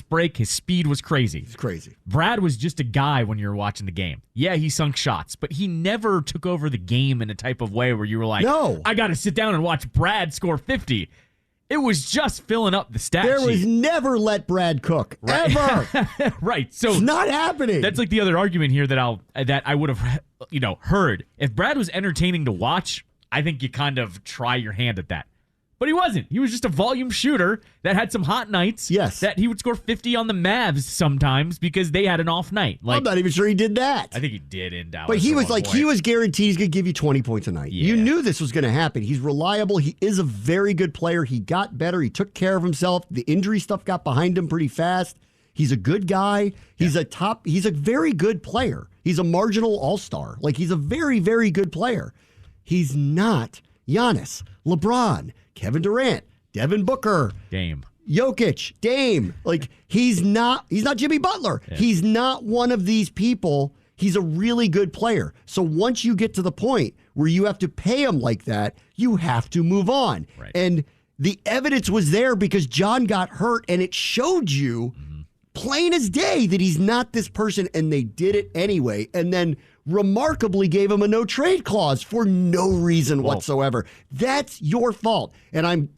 break. His speed was crazy. It's crazy. Brad was just a guy when you were watching the game. Yeah, he sunk shots, but he never took over the game in a type of way where you were like, no, I got to sit down and watch Brad score 50. It was just filling up the stat There sheet. was never let Brad cook. Right. Ever. Right. So it's not happening. That's like the other argument here that I would have heard. If Brad was entertaining to watch, I think you kind of try your hand at that. But he wasn't. He was just a volume shooter that had some hot nights. Yes. That he would score 50 on the Mavs sometimes because they had an off night. I'm not even sure he did that. I think he did in Dallas. But he was point. he was guaranteed he's going to give you 20 points a night. Yeah. You knew this was going to happen. He's reliable. He is a very good player. He got better. He took care of himself. The injury stuff got behind him pretty fast. He's a good guy. He's he's a very good player. He's a marginal all-star. Like, he's a very, very good player. He's not Giannis, LeBron, Kevin Durant, Devin Booker, Dame, Jokic, Dame. Like, he's not Jimmy Butler. Yeah. He's not one of these people. He's a really good player. So once you get to the point where you have to pay him like that, you have to move on. Right. And the evidence was there because John got hurt, and it showed you plain as day that he's not this person, and they did it anyway. And then remarkably gave him a no-trade clause for no reason whatsoever. That's your fault. And I'm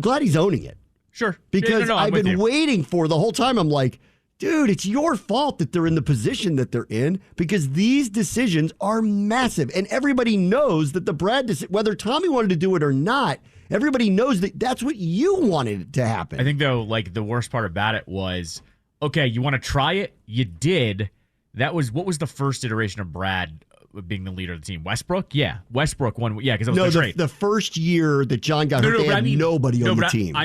glad he's owning it. Sure. Because I've been waiting for the whole time. I'm like, dude, it's your fault that they're in the position that they're in because these decisions are massive. And everybody knows that the Brad decision, whether Tommy wanted to do it or not, everybody knows that that's what you wanted to happen. I think, though, like, the worst part about it was, okay, you want to try it? You did. What was the first iteration of Brad being the leader of the team? Westbrook? Yeah. Westbrook won. Yeah, because that was the trade. The first year that John got hurt, they had nobody on the team.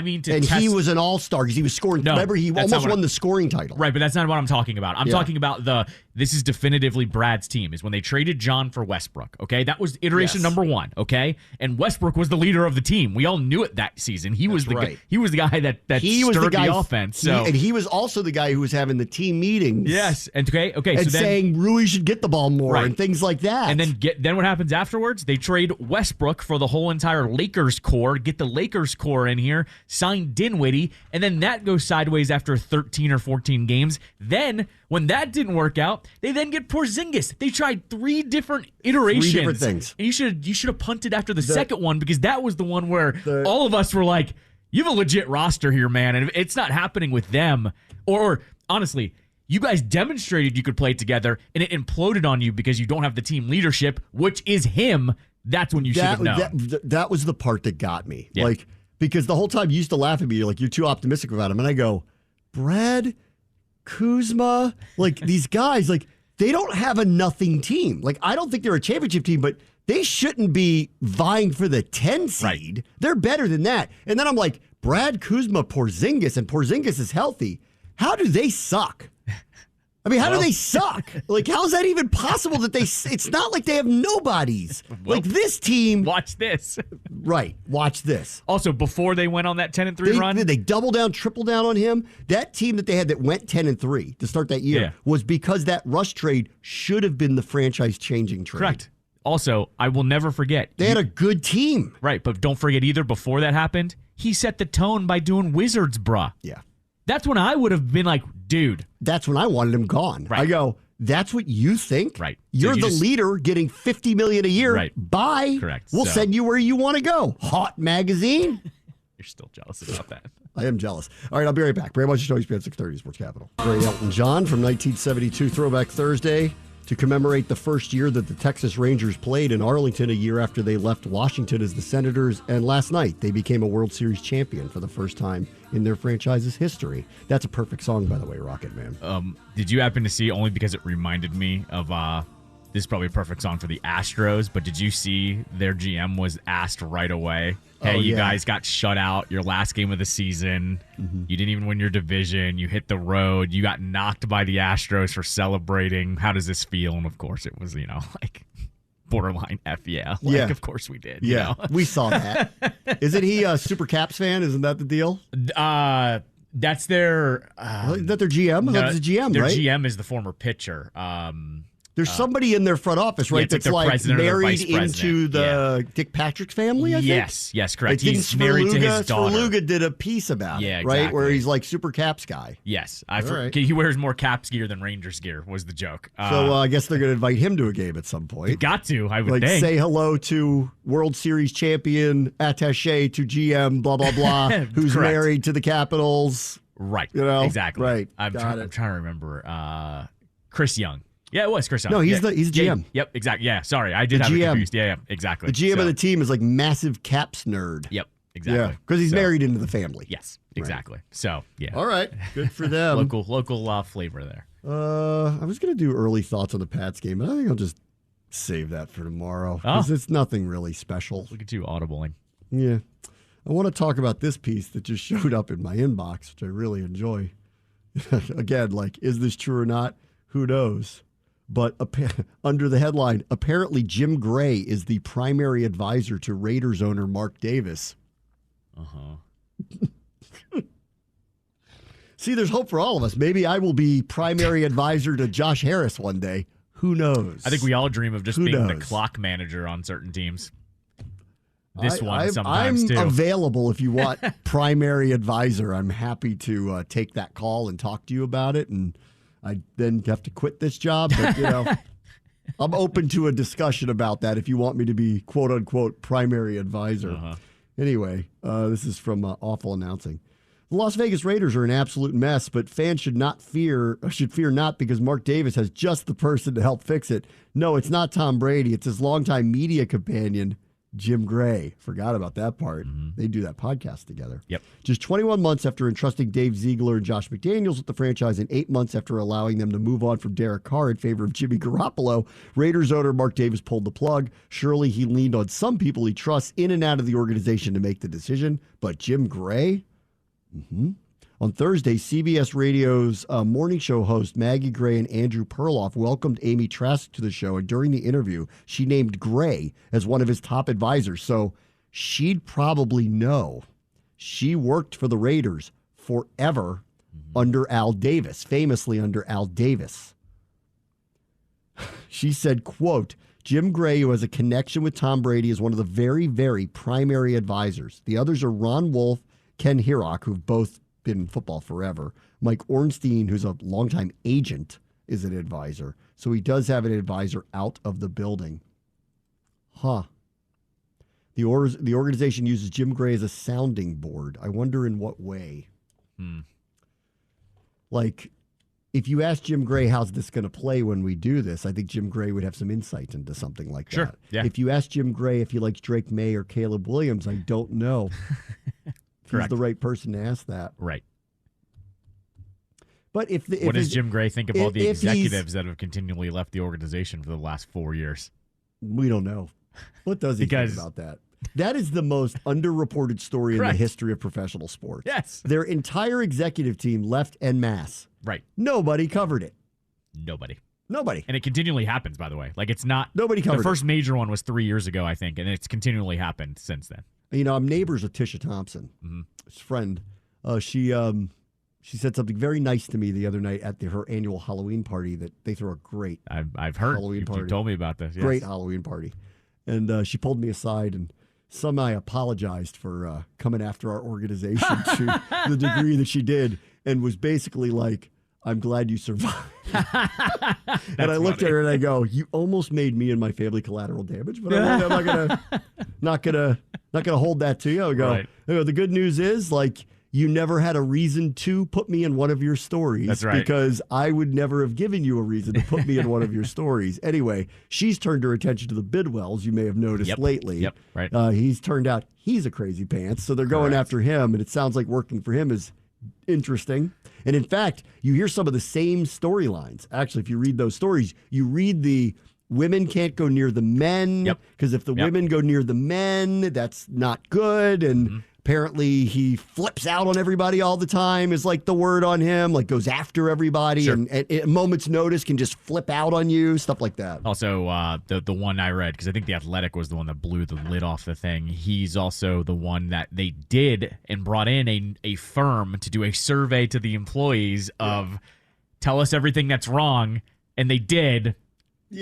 He was an all-star because he was scoring. Remember, he almost won the scoring title. Right, but that's not what I'm talking about. I'm talking about this is definitively Brad's team, is when they traded John for Westbrook, okay? That was iteration number one, okay? And Westbrook was the leader of the team. We all knew it that season. He was the guy that stirred the offense. And he was also the guy who was having the team meetings. Yes, and okay. And so saying Rui should get the ball more and things like that. And then what happens afterwards? They trade Westbrook for the whole entire Lakers core, get the Lakers core in here, sign Dinwiddie, and then that goes sideways after 13 or 14 games. Then, when that didn't work out, they then get Porzingis. They tried three different iterations. 3 different things. And you should have punted after the second one because that was the one where all of us were like, you have a legit roster here, man, and if it's not happening with them. Or honestly, you guys demonstrated you could play together, and it imploded on you because you don't have the team leadership, which is him. That's when you should have known. That was the part that got me. Yeah. Like, because the whole time you used to laugh at me, you're like, you're too optimistic about him. And I go, Brad, Kuzma, like, these guys, like, they don't have a nothing team. Like, I don't think they're a championship team, but they shouldn't be vying for the 10 seed. Right. They're better than that. And then I'm like, Brad, Kuzma, Porzingis, and Porzingis is healthy. How do they suck? I mean, how do they suck? Like, how is that even possible that it's not like they have nobodies. Like, this team. Watch this. Right. Watch this. Also, before they went on that 10-3 run. They double down, triple down on him. That team that they had that went 10-3 to start that year was because that Russ trade should have been the franchise-changing trade. Correct. Also, I will never forget. They had a good team. Right, but don't forget either, before that happened, he set the tone by doing Wizards, bruh. Yeah. That's when I would have been like, dude. That's when I wanted him gone. Right. I go, that's what you think? Right. You're the leader getting $50 million a year. Right. Bye. Correct. We'll send you where you want to go. Hot magazine. You're still jealous about that. I am jealous. All right, I'll be right back. Bram and Callow, ESPN 630 Sports Capital. Great Elton John from 1972 Throwback Thursday to commemorate the first year that the Texas Rangers played in Arlington, a year after they left Washington as the Senators. And last night, they became a World Series champion for the first time in their franchise's history. That's a perfect song, by the way, Rocket Man. Did you happen to see, only because it reminded me of, this is probably a perfect song for the Astros, but did you see their GM was asked right away, hey, you guys got shut out your last game of the season. Mm-hmm. You didn't even win your division. You hit the road. You got knocked by the Astros for celebrating. How does this feel? And, of course, it was, like borderline F yeah. Like, of course we did. Yeah, you know? We saw that. Isn't he a Super Caps fan? Isn't that the deal? That's their... is that their GM? That's the GM, their right? GM is the former pitcher. There's somebody in their front office, right? Yeah, that's like married into the Dick Patrick family, I think? Yes, correct. He's married to his daughter. Sperluga did a piece about it, right? Exactly. Where he's like super Caps guy. Yes. He wears more Caps gear than Rangers gear was the joke. So I guess they're going to invite him to a game at some point. Got to, I would like think. Say hello to World Series champion, attaché to GM, blah, blah, blah, who's married to the Capitals. Right. Exactly. Right. I'm trying to remember. Chris Young. Yeah, it was Chris Young. No, he's the GM. Yep, exactly. Yeah, sorry. I did have it confused. Yeah, exactly. The GM of the team is like massive Caps nerd. Yep, exactly. Yeah, because he's married into the family. Yes, exactly. Right. So, yeah. All right. Good for them. local flavor there. I was going to do early thoughts on the Pats game, but I think I'll just save that for tomorrow because it's nothing really special. Look at you audibling. Yeah. I want to talk about this piece that just showed up in my inbox, which I really enjoy. Again, like, is this true or not? Who knows? But under the headline, apparently Jim Gray is the primary advisor to Raiders owner Mark Davis. See, there's hope for all of us. Maybe I will be primary advisor to Josh Harris one day. Who knows? I think we all dream of just being the clock manager on certain teams. Sometimes too. I'm available if you want primary advisor. I'm happy to take that call and talk to you about it. And I then have to quit this job, but I'm open to a discussion about that if you want me to be quote unquote primary advisor. Anyway, this is from Awful Announcing. The Las Vegas Raiders are an absolute mess, but fans should fear not because Mark Davis has just the person to help fix it. No, it's not Tom Brady. It's his longtime media companion, Jim Gray. Forgot about that part. They do that podcast together. Yep. Just 21 months after entrusting Dave Ziegler and Josh McDaniels with the franchise and 8 months after allowing them to move on from Derek Carr in favor of Jimmy Garoppolo, Raiders owner Mark Davis pulled the plug. Surely he leaned on some people he trusts in and out of the organization to make the decision. But Jim Gray? On Thursday, CBS Radio's morning show host Maggie Gray and Andrew Perloff welcomed Amy Trask to the show, and during the interview, she named Gray as one of his top advisors, so she'd probably know. She worked for the Raiders forever under Al Davis, famously under Al Davis. She said, quote, Jim Gray, who has a connection with Tom Brady, is one of the very, very primary advisors. The others are Ron Wolf, Ken Hirock, who've both been in football forever. Mike Ornstein, who's a longtime agent, is an advisor. So he does have an advisor out of the building. The organization uses Jim Gray as a sounding board. I wonder in what way. Like, if you ask Jim Gray, how's this going to play when we do this, I think Jim Gray would have some insight into something like that. Yeah. If you ask Jim Gray if he likes Drake May or Caleb Williams, I don't know. He's the right person to ask that. Right. But if what does Jim Gray think of all the executives that have continually left the organization for the last 4 years? We don't know. What does he think about that? That is the most underreported story in the history of professional sports. Yes. Their entire executive team left en masse. Right. Nobody covered it. Nobody. And it continually happens, by the way. Like, it's not. Nobody covered it. The first major one was 3 years ago, I think, and it's continually happened since then. You know, I'm neighbors with Tisha Thompson, his friend. She said something very nice to me the other night at her annual Halloween party that they throw a great I've heard. Halloween party. You told me about this. Yes. Great Halloween party. And she pulled me aside and I apologized for coming after our organization to the degree that she did and was basically like, I'm glad you survived. And I looked at her and I go, you almost made me and my family collateral damage, but I'm not gonna hold that to you. I go, the good news is, like, you never had a reason to put me in one of your stories. That's right. Because I would never have given you a reason to put me in one of your stories. Anyway, she's turned her attention to the Bidwells, you may have noticed lately. Yep, right. He's turned out he's a crazy pants, so they're going after him, and it sounds like working for him is interesting. And in fact, you hear some of the same storylines. Actually, if you read those stories, you read the women can't go near the men because if the women go near the men, that's not good. And apparently he flips out on everybody all the time is like the word on him, like goes after everybody and at a moment's notice can just flip out on you, stuff like that. Also, the one I read, because I think The Athletic was the one that blew the lid off the thing. He's also the one that they did and brought in a firm to do a survey to the employees of tell us everything that's wrong. And they did.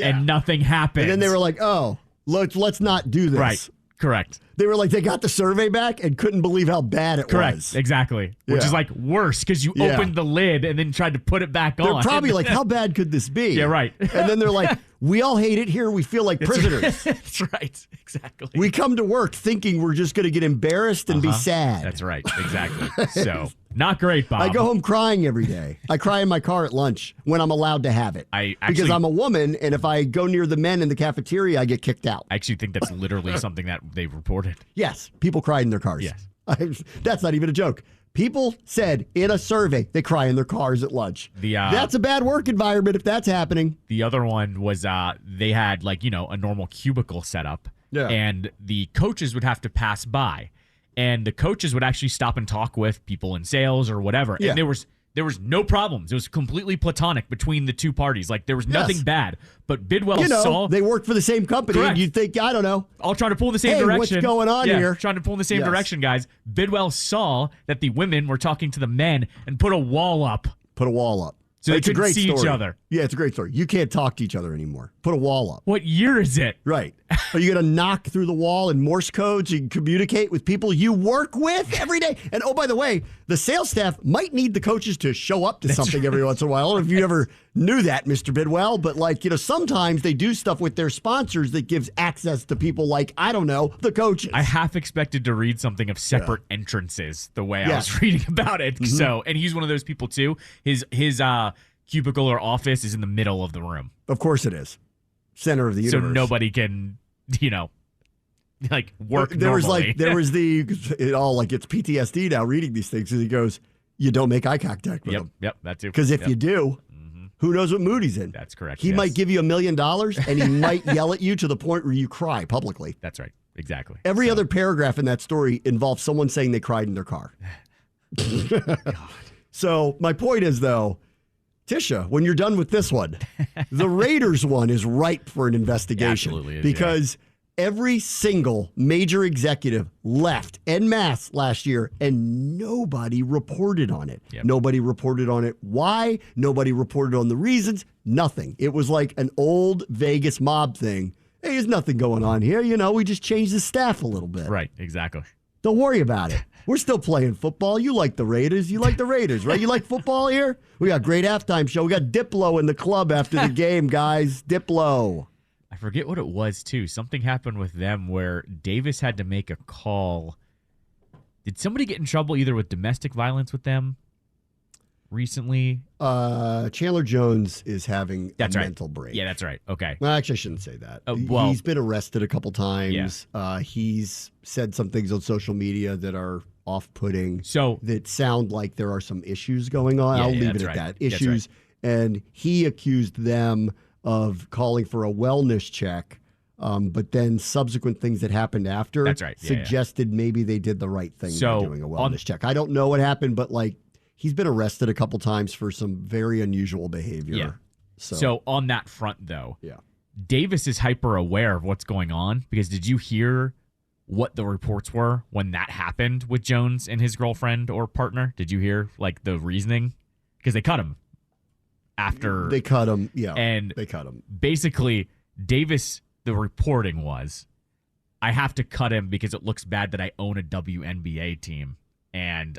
and nothing happened. And then they were like, oh, let's not do this. Right. Correct. They were like, they got the survey back and couldn't believe how bad it was. Exactly. Which is like worse because you opened the lid and then tried to put it back on. They're probably like, how bad could this be? Yeah, right. And then they're like, we all hate it here. We feel like prisoners. That's right. Exactly. We come to work thinking we're just going to get embarrassed and be sad. That's right. Exactly. So, not great, Bob. I go home crying every day. I cry in my car at lunch when I'm allowed to have it. Because I'm a woman, and if I go near the men in the cafeteria, I get kicked out. I actually think that's literally something that they've reported. Yes. People cry in their cars. Yes. That's not even a joke. People said in a survey they cry in their cars at lunch. That's a bad work environment if that's happening. The other one was they had a normal cubicle setup, and the coaches would have to pass by, and the coaches would actually stop and talk with people in sales or whatever, and there was no problems. It was completely platonic between the two parties. Like, there was nothing bad. But Bidwell saw... they worked for the same company. Correct. And you'd think, I don't know. I'll try to pull in the same direction. What's going on here? Trying to pull in the same direction, guys. Bidwell saw that the women were talking to the men and put a wall up. So they couldn't see each other. Yeah, it's a great story. You can't talk to each other anymore. Put a wall up. What year is it? Right. Are you going to knock through the wall in Morse code so you can communicate with people you work with every day? And oh, by the way, the sales staff might need the coaches to show up to something every once in a while. I don't know if you ever knew that, Mr. Bidwell, but sometimes they do stuff with their sponsors that gives access to people like, I don't know, the coaches. I half expected to read something of separate entrances the way I was reading about it. Mm-hmm. So, and he's one of those people too. His cubicle or office is in the middle of the room. Of course it is. Center of the universe. So nobody can, work there normally. Was it's PTSD now reading these things. And he goes, you don't make eye contact with them. Yep, that too. Because if you do, who knows what mood he's in? That's correct. He might give you $1 million and he might yell at you to the point where you cry publicly. That's right. Exactly. Every other paragraph in that story involves someone saying they cried in their car. God. So my point is, though, Tisha, when you're done with this one, the Raiders one is ripe for an investigation. Absolutely is, because every single major executive left en masse last year, and nobody reported on it. Yep. Nobody reported on it. Why? Nobody reported on the reasons. Nothing. It was like an old Vegas mob thing. Hey, there's nothing going on here. We just changed the staff a little bit. Right, exactly. Don't worry about it. We're still playing football. You like the Raiders. You like the Raiders, right? You like football here? We got a great halftime show. We got Diplo in the club after the game, guys. Diplo. I forget what it was, too. Something happened with them where Davis had to make a call. Did somebody get in trouble either with domestic violence with them recently? Chandler Jones is having a mental break. Yeah, that's right. Okay. Well, actually, I shouldn't say that. He's been arrested a couple times. Yeah. He's said some things on social media that are off-putting, that sound like there are some issues going on. I'll leave it at that. Issues. And he accused them of calling for a wellness check, but then subsequent things that happened after suggested maybe they did the right thing by doing a wellness check. I don't know what happened, but he's been arrested a couple times for some very unusual behavior. Yeah. So on that front, though, Davis is hyper aware of what's going on, because did you hear what the reports were when that happened with Jones and his girlfriend or partner? Did you hear the reasoning? Because they cut him after. They cut him, and they cut him. Basically, Davis, the reporting was, I have to cut him because it looks bad that I own a WNBA team and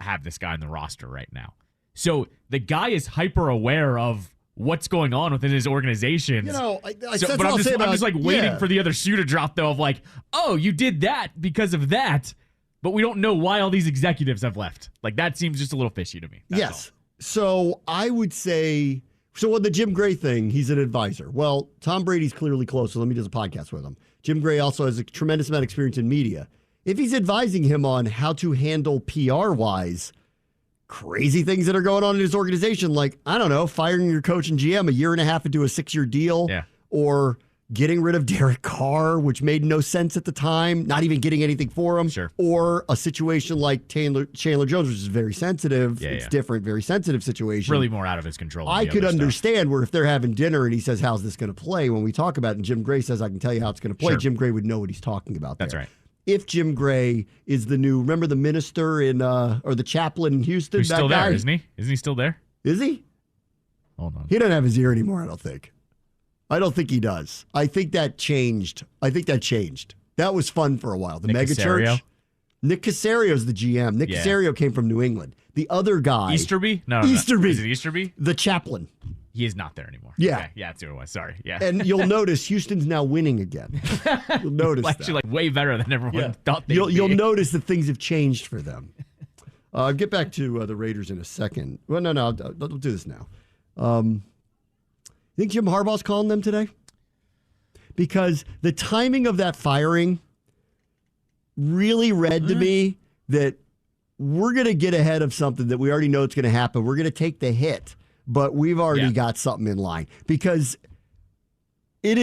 have this guy on the roster right now. So the guy is hyper aware of what's going on within his organization. But I'm just waiting for the other shoe to drop, though, of oh, you did that because of that, but we don't know why all these executives have left. That seems just a little fishy to me. Yes. So I would say, on the Jim Gray thing, he's an advisor. Well, Tom Brady's clearly close, so let me do a podcast with him. Jim Gray also has a tremendous amount of experience in media. If he's advising him on how to handle PR-wise crazy things that are going on in his organization, I don't know, firing your coach and GM a year and a half into a 6-year deal, or getting rid of Derek Carr, which made no sense at the time, not even getting anything for him, or a situation like Chandler Jones, which is very sensitive. It's different, very sensitive situation. Really more out of his control. I could understand where if they're having dinner and he says, how's this going to play? When we talk about it and Jim Gray says, I can tell you how it's going to play, Jim Gray would know what he's talking about. That's right. If Jim Gray is the new, remember the minister or the chaplain in Houston? He's still there, isn't he? Isn't he still there? Is he? Hold on. He doesn't have his ear anymore, I don't think. I don't think he does. I think that changed. That was fun for a while. The mega church. Nick Casario's the GM. Nick Casario came from New England. The other guy. Easterby? No. Easterby. Is it Easterby? The chaplain. He is not there anymore. Yeah. Okay. Yeah, that's who it was. Sorry. Yeah. And you'll notice Houston's now winning again. You'll notice actually, that. way better than everyone thought they'd be. You'll notice that things have changed for them. I'll get back to the Raiders in a second. Well, no, I'll do this now. You think Jim Harbaugh's calling them today? Because the timing of that firing really read to me that we're going to get ahead of something that we already know it's going to happen. We're going to take the hit, but we've already got something in line. Because their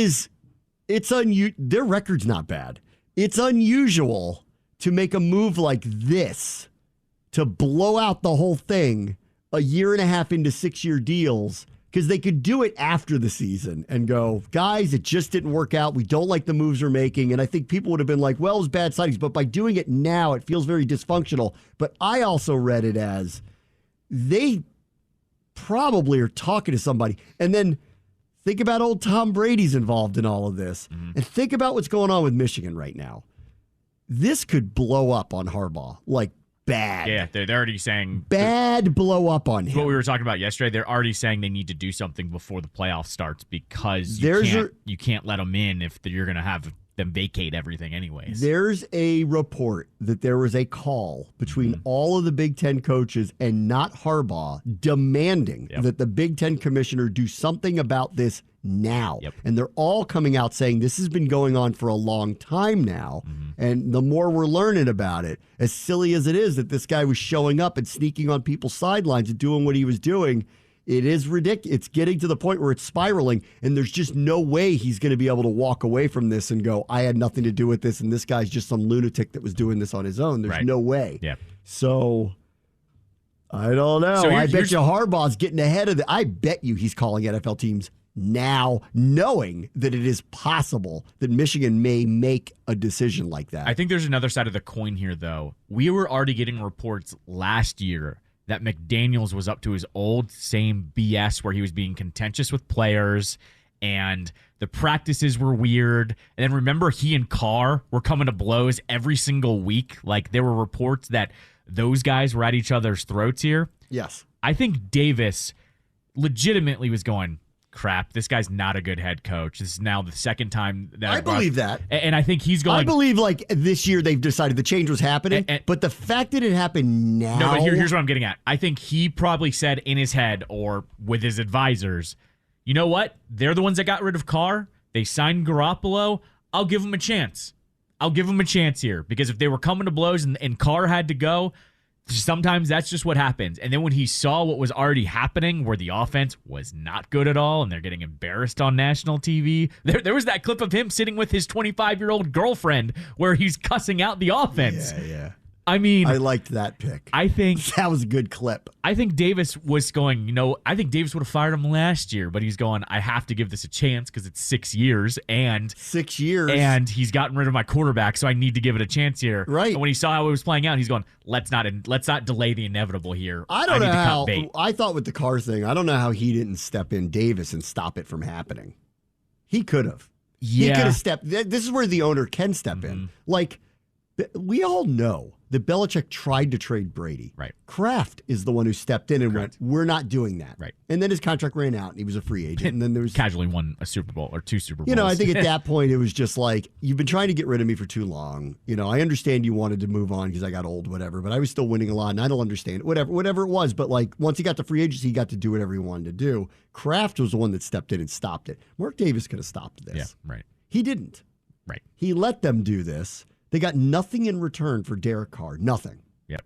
record's not bad. It's unusual to make a move like this, to blow out the whole thing a year and a half into 6-year deals, because they could do it after the season and go, guys, it just didn't work out. We don't like the moves we're making. And I think people would have been like, well, it was bad signings. But by doing it now, it feels very dysfunctional. But I also read it as they probably are talking to somebody. And then think about old Tom Brady's involved in all of this. Mm-hmm. And think about what's going on with Michigan right now. This could blow up on Harbaugh, like bad. Yeah, they're already saying bad blow up on him. What we were talking about yesterday, they're already saying they need to do something before the playoff starts because you can't let them in if you're going to have them vacate everything anyways. There's a report that there was a call between all of the Big Ten coaches and not Harbaugh demanding that the Big Ten commissioner do something about this now. Yep. And they're all coming out saying this has been going on for a long time now. And the more we're learning about it, as silly as it is that this guy was showing up and sneaking on people's sidelines and doing what he was doing, it is ridiculous. It's getting to the point where it's spiraling, and there's just no way he's going to be able to walk away from this and go, I had nothing to do with this, and this guy's just some lunatic that was doing this on his own. There's no way. Yeah. So I don't know. So I bet you Harbaugh's getting ahead of it. I bet you he's calling NFL teams now, knowing that it is possible that Michigan may make a decision like that. I think there's another side of the coin here, though. We were already getting reports last year that McDaniels was up to his old same BS where he was being contentious with players and the practices were weird. And then remember, he and Carr were coming to blows every single week. Like, there were reports that those guys were at each other's throats here. Yes. I think Davis legitimately was going, crap, this guy's not a good head coach. This is now the second time that I believe that. And I think he's going. I believe like this year they've decided the change was happening, but the fact that it happened now. No, but here's what I'm getting at. I think he probably said in his head or with his advisors, you know what? They're the ones that got rid of Carr. They signed Garoppolo. I'll give them a chance. I'll give them a chance here because if they were coming to blows and Carr had to go, sometimes that's just what happens. And then when he saw what was already happening, where the offense was not good at all, and they're getting embarrassed on national TV, there was that clip of him sitting with his 25-year-old girlfriend where he's cussing out the offense. Yeah. I mean, I liked that pick. I think that was a good clip. I think Davis was going, I think Davis would have fired him last year, but he's going, I have to give this a chance because it's 6 years and 6 years. And he's gotten rid of my quarterback, so I need to give it a chance here. Right. And when he saw how it was playing out, he's going, let's not delay the inevitable here. I don't know how. I thought with the Carr thing, I don't know how he didn't step in Davis and stop it from happening. He could have. Yeah. He could have stepped. This is where the owner can step in. Like, we all know that Belichick tried to trade Brady. Right. Kraft is the one who stepped in and went, we're not doing that. Right. And then his contract ran out and he was a free agent. And then there was casually won a Super Bowl or 2 Super Bowls. I think at that point it was just like, you've been trying to get rid of me for too long. I understand you wanted to move on because I got old, whatever, but I was still winning a lot and I don't understand it. Whatever it was. But like once he got to free agency, he got to do whatever he wanted to do. Kraft was the one that stepped in and stopped it. Mark Davis could have stopped this. Yeah, right. He didn't. Right. He let them do this. They got nothing in return for Derek Carr. Nothing. Yep.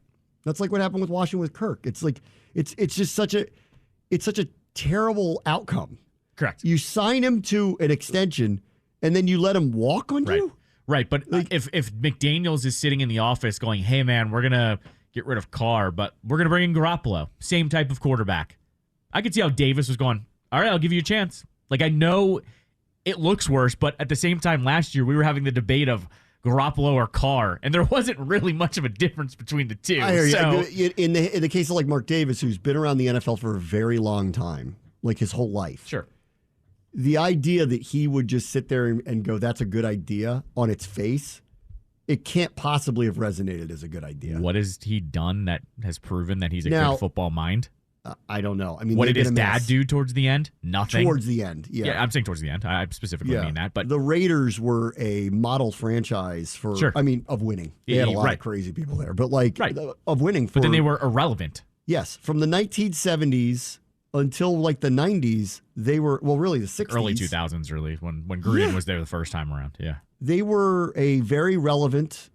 That's like what happened with Washington with Kirk. It's like it's just such a terrible outcome. Correct. You sign him to an extension and then you let him walk on you? Right. But if McDaniels is sitting in the office going, hey man, we're gonna get rid of Carr, but we're gonna bring in Garoppolo, same type of quarterback. I could see how Davis was going, all right, I'll give you a chance. Like I know it looks worse, but at the same time last year we were having the debate of Garoppolo or Carr, and there wasn't really much of a difference between the two. I hear you. In the case of like Mark Davis, who's been around the NFL for a very long time, like his whole life. Sure. the idea that he would just sit there and go, that's a good idea on its face, it can't possibly have resonated as a good idea. What has he done that has proven that he's a good football mind? I don't know. I mean, what did his dad do towards the end? Nothing. Towards the end, yeah. Yeah, I'm saying towards the end. I specifically mean that. But the Raiders were a model franchise for, of winning. They had a lot of crazy people there, but of winning. But then they were irrelevant. Yes, from the 1970s until like the 90s, they were, really the 60s. Early 2000s, really, when Gruden was there the first time around, yeah. They were a very relevant,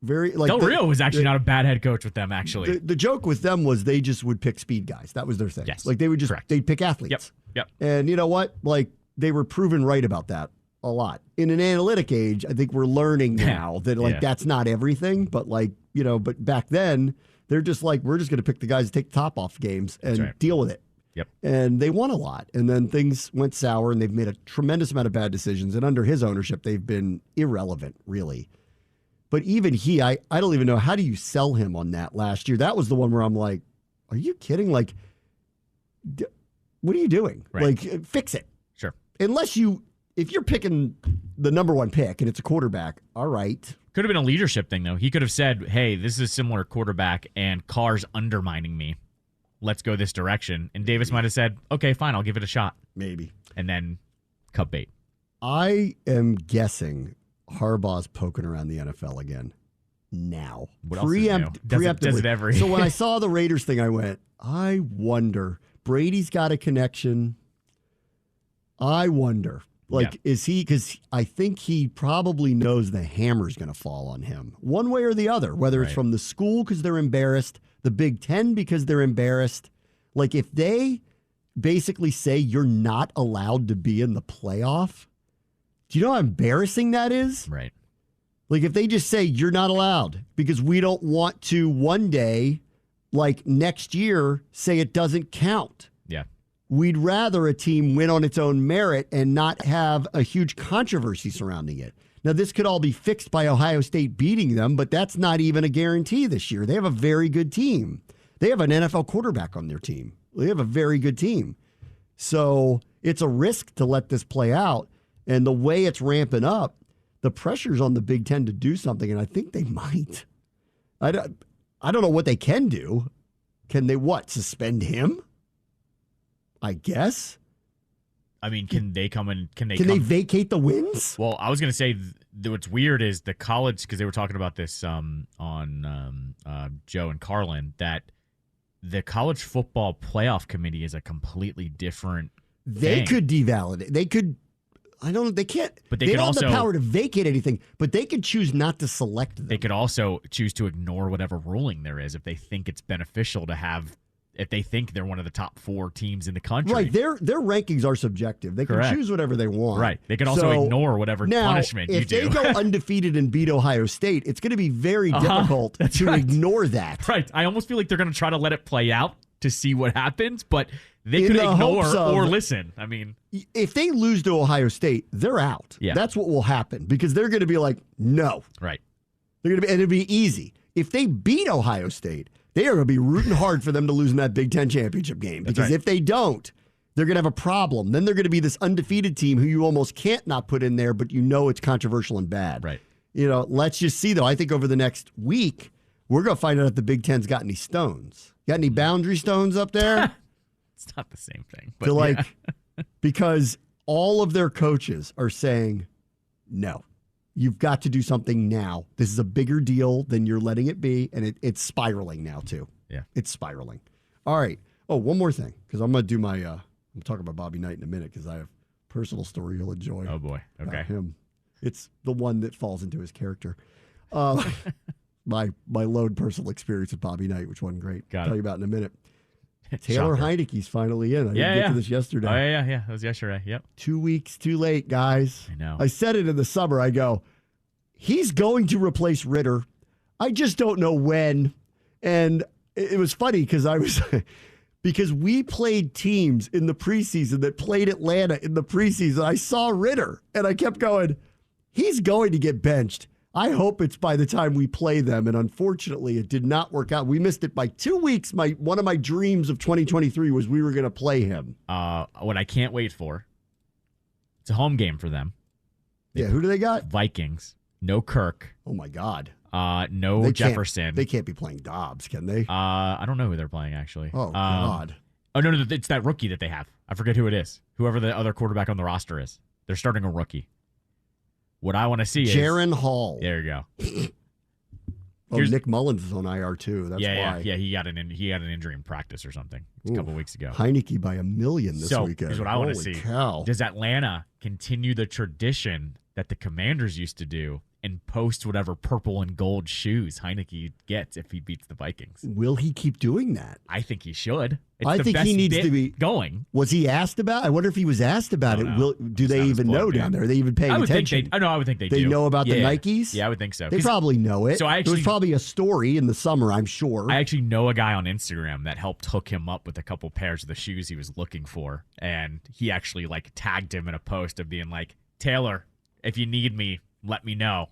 Del Rio was actually not a bad head coach with them, actually. The joke with them was they just would pick speed guys. That was their thing. Yes. Like they would they'd pick athletes. Yep. And you know what? Like they were proven right about that a lot. In an analytic age, I think we're learning now that that's not everything, but but back then they're just like, we're just going to pick the guys to take the top off games and deal with it. Yep. And they won a lot. And then things went sour and they've made a tremendous amount of bad decisions. And under his ownership, they've been irrelevant, really. But even I don't even know, how do you sell him on that last year? That was the one where I'm like, are you kidding? Like, what are you doing? Right. Like, fix it. Sure. If you're picking the number one pick and it's a quarterback, all right. Could have been a leadership thing, though. He could have said, hey, this is a similar quarterback and Carr's undermining me. Let's go this direction. And Davis might have said, okay, fine, I'll give it a shot. Maybe. And then cut bait. I am guessing Harbaugh's poking around the NFL again now. What else is new? Does it ever? So when I saw the Raiders thing, I went, I wonder. Brady's got a connection. I wonder. Is he? Because I think he probably knows the hammer's going to fall on him one way or the other, whether it's from the school because they're embarrassed, the Big Ten because they're embarrassed. Like if they basically say you're not allowed to be in the playoff, do you know how embarrassing that is? Right. Like if they just say you're not allowed because we don't want to one day, like next year, say it doesn't count. Yeah. We'd rather a team win on its own merit and not have a huge controversy surrounding it. Now, this could all be fixed by Ohio State beating them, but that's not even a guarantee this year. They have a very good team. They have an NFL quarterback on their team. They have a very good team. So it's a risk to let this play out. And the way it's ramping up, the pressure's on the Big Ten to do something, and I think they might. I don't know what they can do. Can they suspend him? I guess. I mean, can they they vacate the wins? Well, I was going to say what's weird is the college, because they were talking about this on Joe and Carlin, that the college football playoff committee is a completely different They thing. could devalidate. They could. I don't know. They can't. But they don't have the power to vacate anything, but they could choose not to select them. They could also choose to ignore whatever ruling there is if they think it's beneficial to have. If they think they're one of the top 4 teams in the country. Right. Their rankings are subjective. They can choose whatever they want. Right. They can also ignore whatever punishment you do. If they go undefeated and beat Ohio State, it's going to be very difficult to ignore that. Right. I almost feel like they're going to try to let it play out to see what happens, but they could ignore or listen. I mean, if they lose to Ohio State, they're out. Yeah. That's what will happen because they're going to be like, no. Right. They're going to be, and it'll be easy. If they beat Ohio State, they are going to be rooting hard for them to lose in that Big Ten championship game because if they don't, they're going to have a problem. Then they're going to be this undefeated team who you almost can't not put in there, but you know it's controversial and bad. Right. Let's just see, though. I think over the next week, we're going to find out if the Big Ten's got any stones. Got any boundary stones up there? It's not the same thing. But because all of their coaches are saying, no. You've got to do something now. This is a bigger deal than you're letting it be, and it's spiraling now, too. Yeah. It's spiraling. All right. Oh, one more thing, because I'm going to do my I'm talking about Bobby Knight in a minute, because I have a personal story you'll enjoy. Oh, boy. Okay. Him. It's the one that falls into his character. My lone personal experience with Bobby Knight, which wasn't great. I'll tell you about in a minute. Taylor Heineke's finally in. I didn't get to this yesterday. Oh, yeah. That was yesterday. Yep. 2 weeks too late, guys. I know. I said it in the summer. I go, he's going to replace Ritter. I just don't know when. And it was funny because we played teams in the preseason that played Atlanta in the preseason. I saw Ritter, and I kept going, he's going to get benched. I hope it's by the time we play them. And unfortunately, it did not work out. We missed it by 2 weeks. One of my dreams of 2023 was we were going to play him. What I can't wait for It's a home game for them. Yeah, who do they got? Vikings. No Kirk. Oh, my God. No Jefferson. They can't be playing Dobbs, can they? I don't know who they're playing, actually. Oh, God. Oh, no, it's that rookie that they have. I forget who it is. Whoever the other quarterback on the roster is. They're starting a rookie. What I want to see is... Jaron Hall. There you go. Nick Mullins is on IR, too. That's why. Yeah, he had an injury in practice or something a couple weeks ago. Heineke by 1 million this weekend. Here's what I want to see. Cow. Does Atlanta continue the tradition that the Commanders used to do and post whatever purple and gold shoes Heineke gets if he beats the Vikings? Will he keep doing that? I think he should. I think he needs to be going. Was he asked about? I wonder if he was asked about it. Do they even know down there? Are they even paying attention? I would think they do. They know about the Nikes? Yeah, I would think so. They probably know it. So there was probably a story in the summer, I'm sure. I actually know a guy on Instagram that helped hook him up with a couple pairs of the shoes he was looking for. And he actually tagged him in a post of being like, Taylor, if you need me, let me know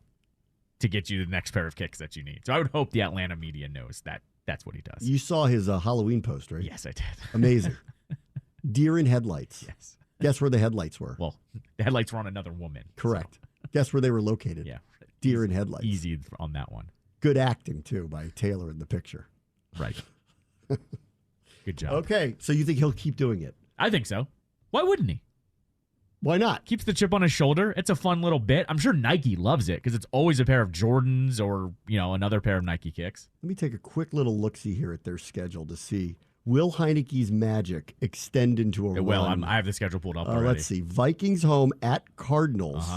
to get you the next pair of kicks that you need. So I would hope the Atlanta media knows that that's what he does. You saw his Halloween post, right? Yes, I did. Amazing. Deer in headlights. Yes. Guess where the headlights were? Well, the headlights were on another woman. Correct. So. Guess where they were located? Yeah. Deer in headlights. Easy on that one. Good acting, too, by Taylor in the picture. Right. Good job. Okay, so you think he'll keep doing it? I think so. Why wouldn't he? Why not? Keeps the chip on his shoulder. It's a fun little bit. I'm sure Nike loves it because it's always a pair of Jordans or, another pair of Nike kicks. Let me take a quick little look-see here at their schedule to see. Will Heineke's magic extend into a run? Well, I have the schedule pulled up already. Let's see. Vikings home at Cardinals.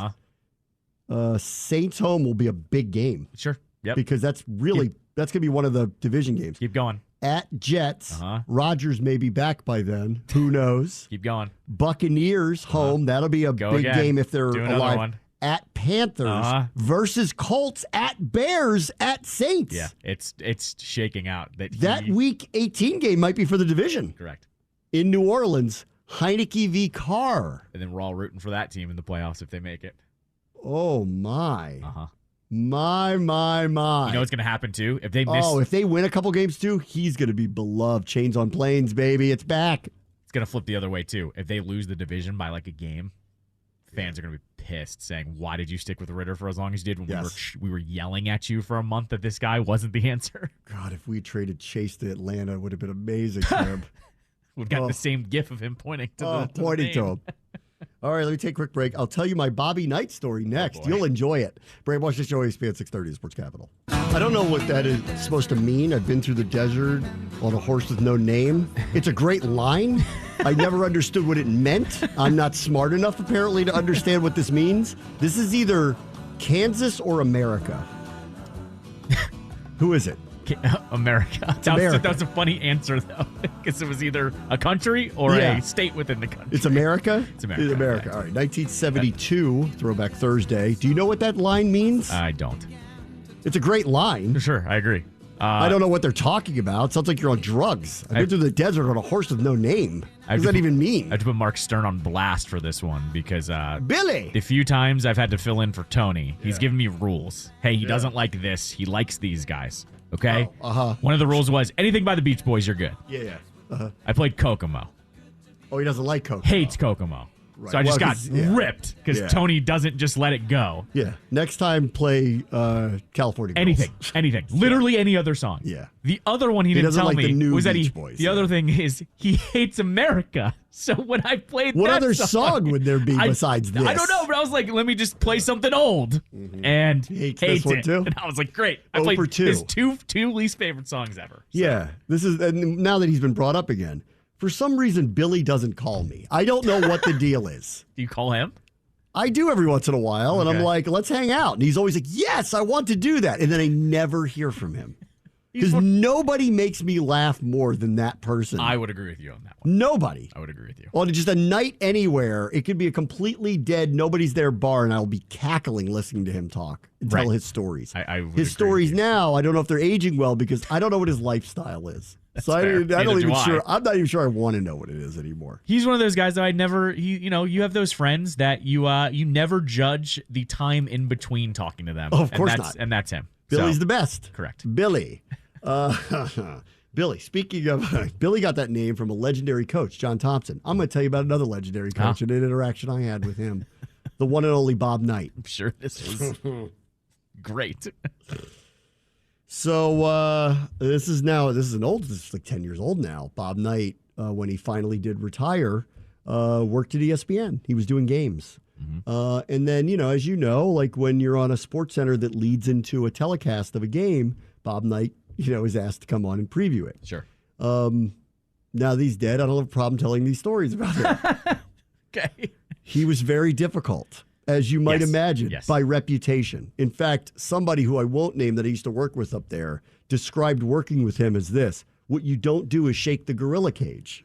Saints home will be a big game. Sure. Yep. Because that's going to be one of the division games. Keep going. At Jets. Rodgers may be back by then. Who knows? Keep going. Buccaneers home. That'll be a big game if they're alive. One. At Panthers versus Colts at Bears at Saints. Yeah, it's shaking out. That Week 18 game might be for the division. Correct. In New Orleans, Heineke v. Carr. And then we're all rooting for that team in the playoffs if they make it. Oh, my. My. You know what's going to happen, too? If they miss... if they win a couple games, too, he's going to be beloved. Chains on planes, baby. It's back. It's going to flip the other way, too. If they lose the division by, a game, fans are going to be pissed, saying, why did you stick with Ritter for as long as you did when we were yelling at you for a month that this guy wasn't the answer? God, if we traded Chase to Atlanta, it would have been amazing for him. We've got the same gif of him pointing to pointing to him. All right, let me take a quick break. I'll tell you my Bobby Knight story next. You'll enjoy it. Brainwash this show, ESPN 630, the Sports Capital. I don't know what that is supposed to mean. I've been through the desert on a horse with no name. It's a great line. I never understood what it meant. I'm not smart enough, apparently, to understand what this means. This is either Kansas or America. Who is it? America. That was a funny answer, though, because it was either a country or a state within the country. It's America? It's America. It's America. All right, 1972, Throwback Thursday. Do you know what that line means? I don't. It's a great line. Sure, I agree. I don't know what they're talking about. Sounds like you're on drugs. I've been through the desert on a horse with no name. What does that even mean? I have to put Mark Stern on blast for this one because Billy! The few times I've had to fill in for Tony, he's given me rules. Hey, he doesn't like this. He likes these guys. Okay? One of the rules was anything by the Beach Boys, you're good. Yeah. I played Kokomo. Oh, he doesn't like Kokomo. Hates Kokomo. Right. So I just got ripped because Tony doesn't just let it go. Yeah. Next time, play California Girls. Anything. Literally any other song. Yeah. The other one he didn't tell like me was that Beach Boys, the other thing is he hates America. So when I played what that other song would there be besides this? I don't know, but I was like, let me just play something old. And hates this one too? And I was like, great. I played his two least favorite songs ever. So. Yeah. This is now that he's been brought up again. For some reason, Billy doesn't call me. I don't know what the deal is. Do you call him? I do every once in a while, and I'm like, let's hang out. And he's always like, yes, I want to do that. And then I never hear from him. Because nobody makes me laugh more than that person. I would agree with you on that one. Nobody. I would agree with you. On just a night anywhere, it could be a completely dead, nobody's there bar, and I'll be cackling listening to him talk and tell his stories. His stories now, I don't know if they're aging well because I don't know what his lifestyle is. So I'm not even sure I want to know what it is anymore. He's one of those guys that you have those friends that you never judge the time in between talking to them. Oh, of course not. And that's him. Billy's the best. Correct. Billy. Billy, speaking of, Billy got that name from a legendary coach, John Thompson. I'm going to tell you about another legendary coach and an interaction I had with him. The one and only Bob Knight. I'm sure this was great. So this is like 10 years old now. Bob Knight, when he finally did retire, worked at ESPN. He was doing games. Mm-hmm. And then, as you know, like when you're on a sports center that leads into a telecast of a game, Bob Knight, is asked to come on and preview it. Sure. Now that he's dead, I don't have a problem telling these stories about him. Okay. He was very difficult, as you might imagine, by reputation. In fact, somebody who I won't name that I used to work with up there described working with him as this: what you don't do is shake the gorilla cage.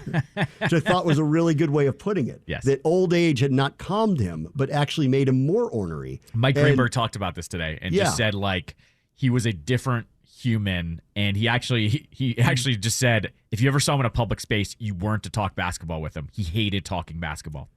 Which I thought was a really good way of putting it. Yes. That old age had not calmed him, but actually made him more ornery. Mike Greenberg talked about this today and just said, like, he was a different human, and he actually just said if you ever saw him in a public space, you weren't to talk basketball with him. He hated talking basketball.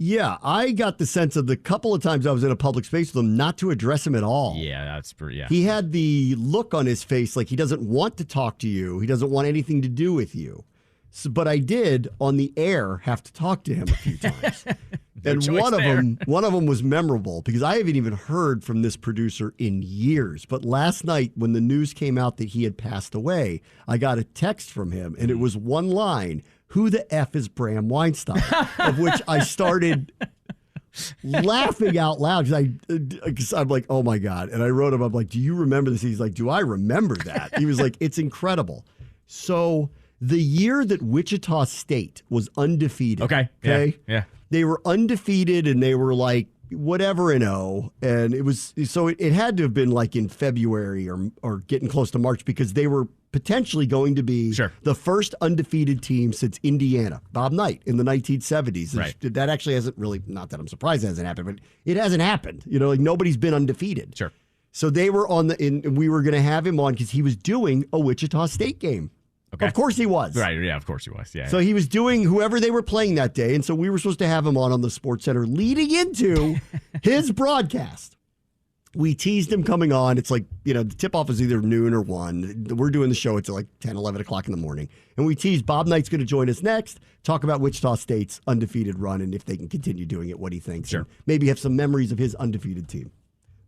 Yeah, I got the sense of the couple of times I was in a public space with him not to address him at all. Yeah, that's pretty. Yeah, he had the look on his face like he doesn't want to talk to you. He doesn't want anything to do with you. So, but I did on the air have to talk to him a few times. And one of them was memorable because I haven't even heard from this producer in years. But last night when the news came out that he had passed away, I got a text from him, and it was one line: "Who the F is Bram Weinstein?" Of which I started laughing out loud because I'm like, oh my God. And I wrote him, I'm like, do you remember this? He's like, do I remember that? He was like, it's incredible. So the year that Wichita State was undefeated. Okay. Yeah. They were undefeated and they were like whatever and and it had to have been like in February or getting close to March because they were potentially going to be the first undefeated team since Indiana. Bob Knight in the 1970s. Right. That actually hasn't really, not that I'm surprised it hasn't happened, but it hasn't happened. Like nobody's been undefeated. Sure. So they were we were going to have him on because he was doing a Wichita State game. Okay. Of course he was. Right, yeah, of course he was. Yeah. So he was doing whoever they were playing that day, and so we were supposed to have him on the Sports Center leading into his broadcast. We teased him coming on. It's like, the tip-off is either noon or 1. We're doing the show. It's like 10, 11 o'clock in the morning. And we teased Bob Knight's going to join us next, talk about Wichita State's undefeated run and if they can continue doing it, what he thinks. Sure. And maybe have some memories of his undefeated team.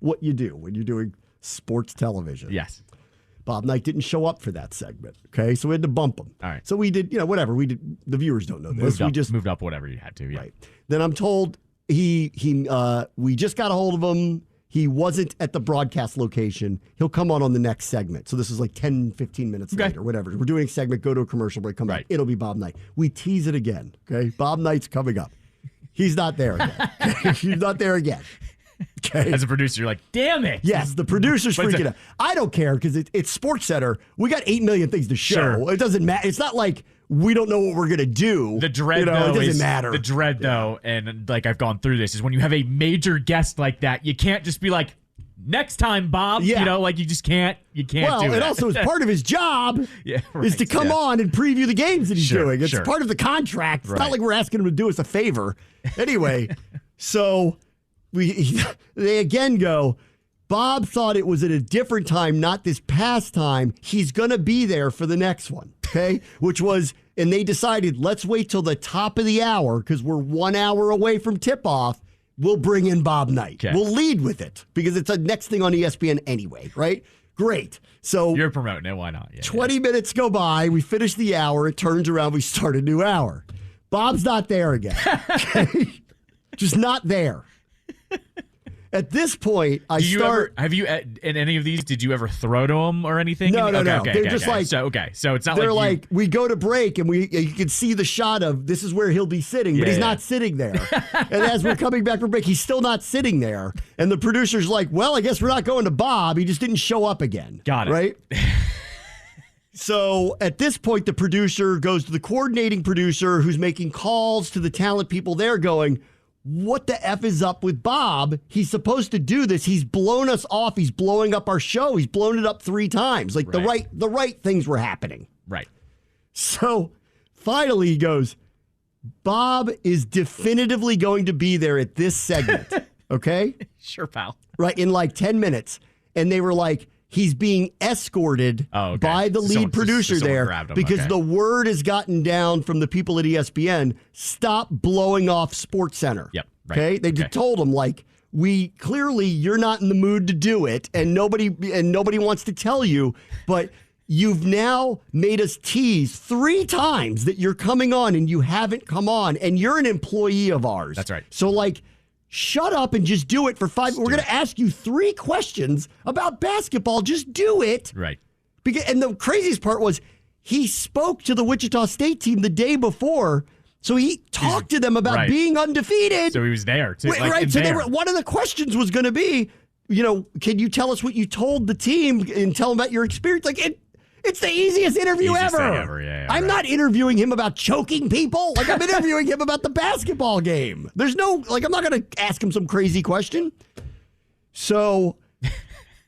What you do when you're doing sports television. Yes. Bob Knight didn't show up for that segment. Okay, so we had to bump him. All right. So we did, whatever. We did. The viewers don't know this. We just moved up whatever you had to. Yeah. Right. Then I'm told we just got a hold of him. He wasn't at the broadcast location. He'll come on the next segment. So this is like 10, 15 minutes later, whatever. We're doing a segment, go to a commercial break, come back. It'll be Bob Knight. We tease it again. Okay. Bob Knight's coming up. He's not there again. He's not there again. Okay. As a producer, you're like, damn it. Yes, the producer's freaking out. I don't care because it's Sports Center. We got 8 million things to show. Sure. It doesn't matter. It's not like we don't know what we're going to do. The dread, though, it doesn't matter. The dread, though, and like I've gone through this, is when you have a major guest like that, you can't just be like, next time, Bob. Yeah. Like you just can't. You can't do that. Well, and also as part of his job is to come on and preview the games that he's doing. It's part of the contract. It's not like we're asking him to do us a favor. Anyway, so they again go, Bob thought it was at a different time, not this past time. He's going to be there for the next one, okay? Which was, and they decided, let's wait till the top of the hour because we're 1 hour away from tip-off. We'll bring in Bob Knight. Okay. We'll lead with it because it's the next thing on ESPN anyway, right? Great. So you're promoting it. Why not? 20 minutes go by. We finish the hour. It turns around. We start a new hour. Bob's not there again. Okay? Just not there. At this point, have you in any of these? Did you ever throw to them or anything? No. Okay, They're just like so it's not. They're like we go to break and you can see the shot of this is where he'll be sitting, but he's not sitting there. And as we're coming back from break, he's still not sitting there. And the producer's like, "Well, I guess we're not going to Bob. He just didn't show up again." Got it. Right. So at this point, the producer goes to the coordinating producer who's making calls to the talent people there, going, what the F is up with Bob? He's supposed to do this. He's blown us off. He's blowing up our show. He's blown it up 3 times. Like the right things were happening. Right. So finally he goes, Bob is definitively going to be there at this segment. Okay? Sure, pal. Right. In like 10 minutes. And they were like, He's being escorted by the lead producer there because the word has gotten down from the people at ESPN, stop blowing off SportsCenter. Yep. Right. Okay? They told him, like, you're not in the mood to do it, and nobody wants to tell you, but you've now made us tease 3 times that you're coming on and you haven't come on, and you're an employee of ours. That's right. So, like, shut up and just do it for 5. We're going to ask you 3 questions about basketball. Just do it. Right. And the craziest part was he spoke to the Wichita State team the day before, so he talked to them about being undefeated. So he was there, too. Right. So one of the questions was going to be, can you tell us what you told the team and tell them about your experience? Like, it's the easiest interview ever. Yeah, I'm not interviewing him about choking people. Like, I'm interviewing him about the basketball game. There's no, like, I'm not going to ask him some crazy question. So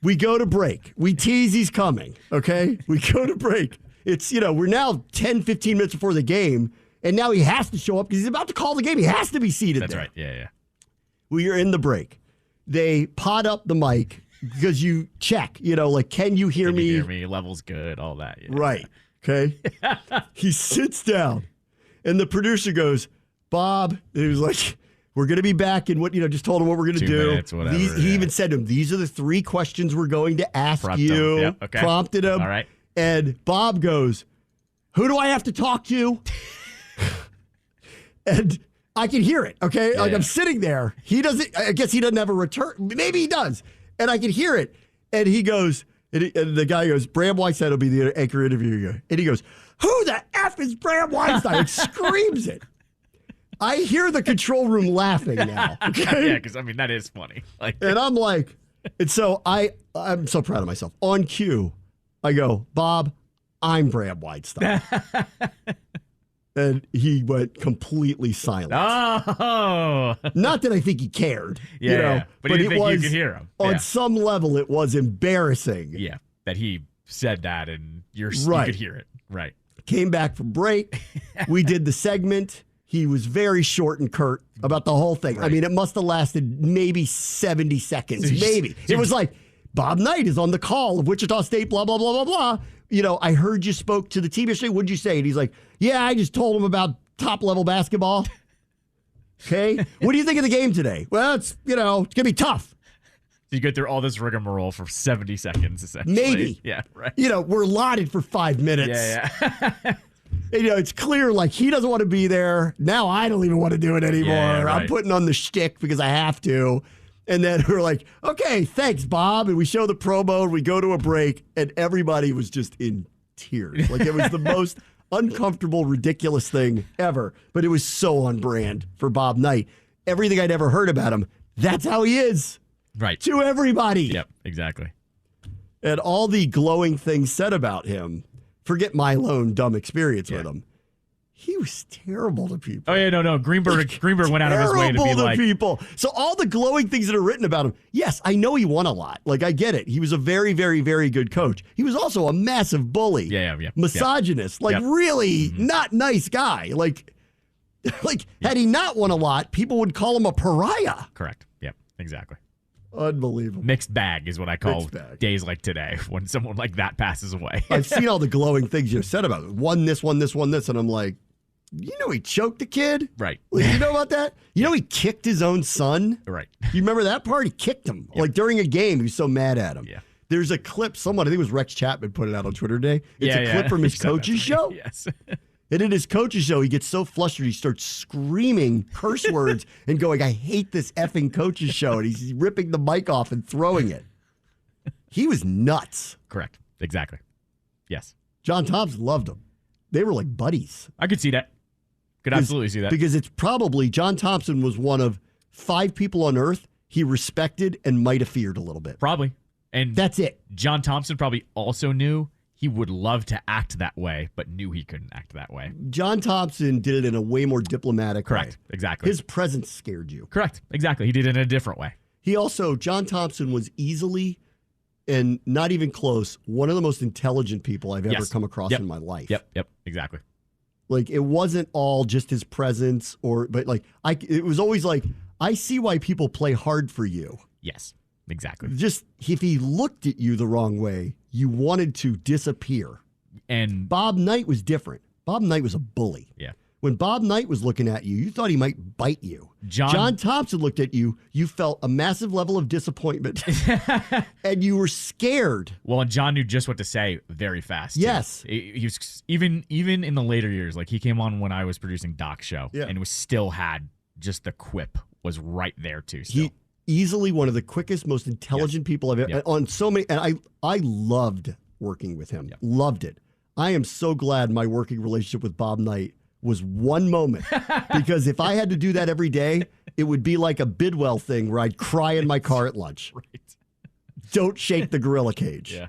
we go to break. We tease he's coming, okay? We go to break. It's, we're now 10, 15 minutes before the game, and now he has to show up because he's about to call the game. He has to be seated there. That's right, yeah. We are in the break. They pot up the mic. Because you check, like, can you hear me? Can you hear me? Level's good, all that. Yeah. Right. Okay. He sits down, and the producer goes, Bob, he was like, we're going to be back in just told him what we're going to do. 2 minutes, whatever. He even said to him, these are the 3 questions we're going to ask you. Yep, okay. Prompted him. All right. And Bob goes, who do I have to talk to? And I can hear it, okay? I'm sitting there. I guess he doesn't have a return. Maybe he does. And I can hear it. And he goes, and the guy goes, Bram Weinstein will be the anchor interview. And he goes, who the F is Bram Weinstein? And screams it. I hear the control room laughing now. Okay? Yeah, because, that is funny. And I'm like, and so I'm so proud of myself. On cue, I go, Bob, I'm Bram Weinstein. And he went completely silent. Oh, not that I think he cared, but you could hear him. On some level, it was embarrassing. Yeah, that he said that, and you could hear it. Right. Came back from break. We did the segment. He was very short and curt about the whole thing. Right. It must have lasted maybe 70 seconds. Maybe it was like, Bob Knight is on the call of Wichita State. Blah blah blah blah blah. I heard you spoke to the team yesterday. What'd you say? And he's like, yeah, I just told him about top-level basketball. Okay. What do you think of the game today? Well, it's going to be tough. So you go through all this rigmarole for 70 seconds, essentially. Maybe. Yeah, right. We're allotted for 5 minutes. Yeah. And, it's clear, like, he doesn't want to be there. Now I don't even want to do it anymore. Yeah, right. I'm putting on the shtick because I have to. And then we're like, okay, thanks, Bob. And we show the promo, and we go to a break, and everybody was just in tears. Like, it was the most uncomfortable, ridiculous thing ever. But it was so on brand for Bob Knight. Everything I'd ever heard about him, that's how he is. Right. To everybody. Yep, exactly. And all the glowing things said about him, forget my lone dumb experience with him. He was terrible to people. Oh, yeah, no. Greenberg went out of his way to be like... people. So all the glowing things that are written about him, yes, I know he won a lot. Like, I get it. He was a very, very, very good coach. He was also a massive bully. Yeah. Misogynist. Like, really not nice guy. Like, had he not won a lot, people would call him a pariah. Correct. Yep, exactly. Unbelievable. Mixed bag is what I call days like today when someone like that passes away. I've seen all the glowing things you've said about it. Won this, and I'm like, he choked a kid? Right. Like, you know about that? He kicked his own son? Right. You remember that part? He kicked him. Yep. Like, during a game, he was so mad at him. Yeah. There's a clip, I think it was Rex Chapman put it out on Twitter today. It's a clip from his coach's show. Yes. And in his coach's show, he gets so flustered, he starts screaming curse words and going, I hate this effing coach's show. And he's ripping the mic off and throwing it. He was nuts. Correct. Exactly. Yes. John Thompson loved him. They were like buddies. I could see that. Could absolutely see that. Because it's probably, John Thompson was one of 5 people on earth he respected and might have feared a little bit. Probably. And that's it. John Thompson probably also knew he would love to act that way, but knew he couldn't act that way. John Thompson did it in a way more diplomatic way. Correct. Exactly. His presence scared you. Correct. Exactly. He did it in a different way. John Thompson was easily, and not even close, one of the most intelligent people I've ever come across in my life. Yep. Exactly. Like, it wasn't all just his presence, but like, it was always like, I see why people play hard for you. Yes. exactly. Just if he looked at you the wrong way, you wanted to disappear. And Bob Knight was different. Bob Knight was a bully. Yeah. When Bob Knight was looking at you, you thought he might bite you. John Thompson looked at you, you felt a massive level of disappointment, and you were scared. Well, and John knew just what to say very fast. Yes. He was even in the later years, like he came on when I was producing Doc's show, and was still had just the quip was right there too. Still. He easily one of the quickest, most intelligent people I've ever on so many, and I loved working with him. Loved it. I am so glad my working relationship with Bob Knight was one moment, because if I had to do that every day, it would be like a Bidwell thing where I'd cry in my car at lunch. Right. Don't shake the gorilla cage. Yeah.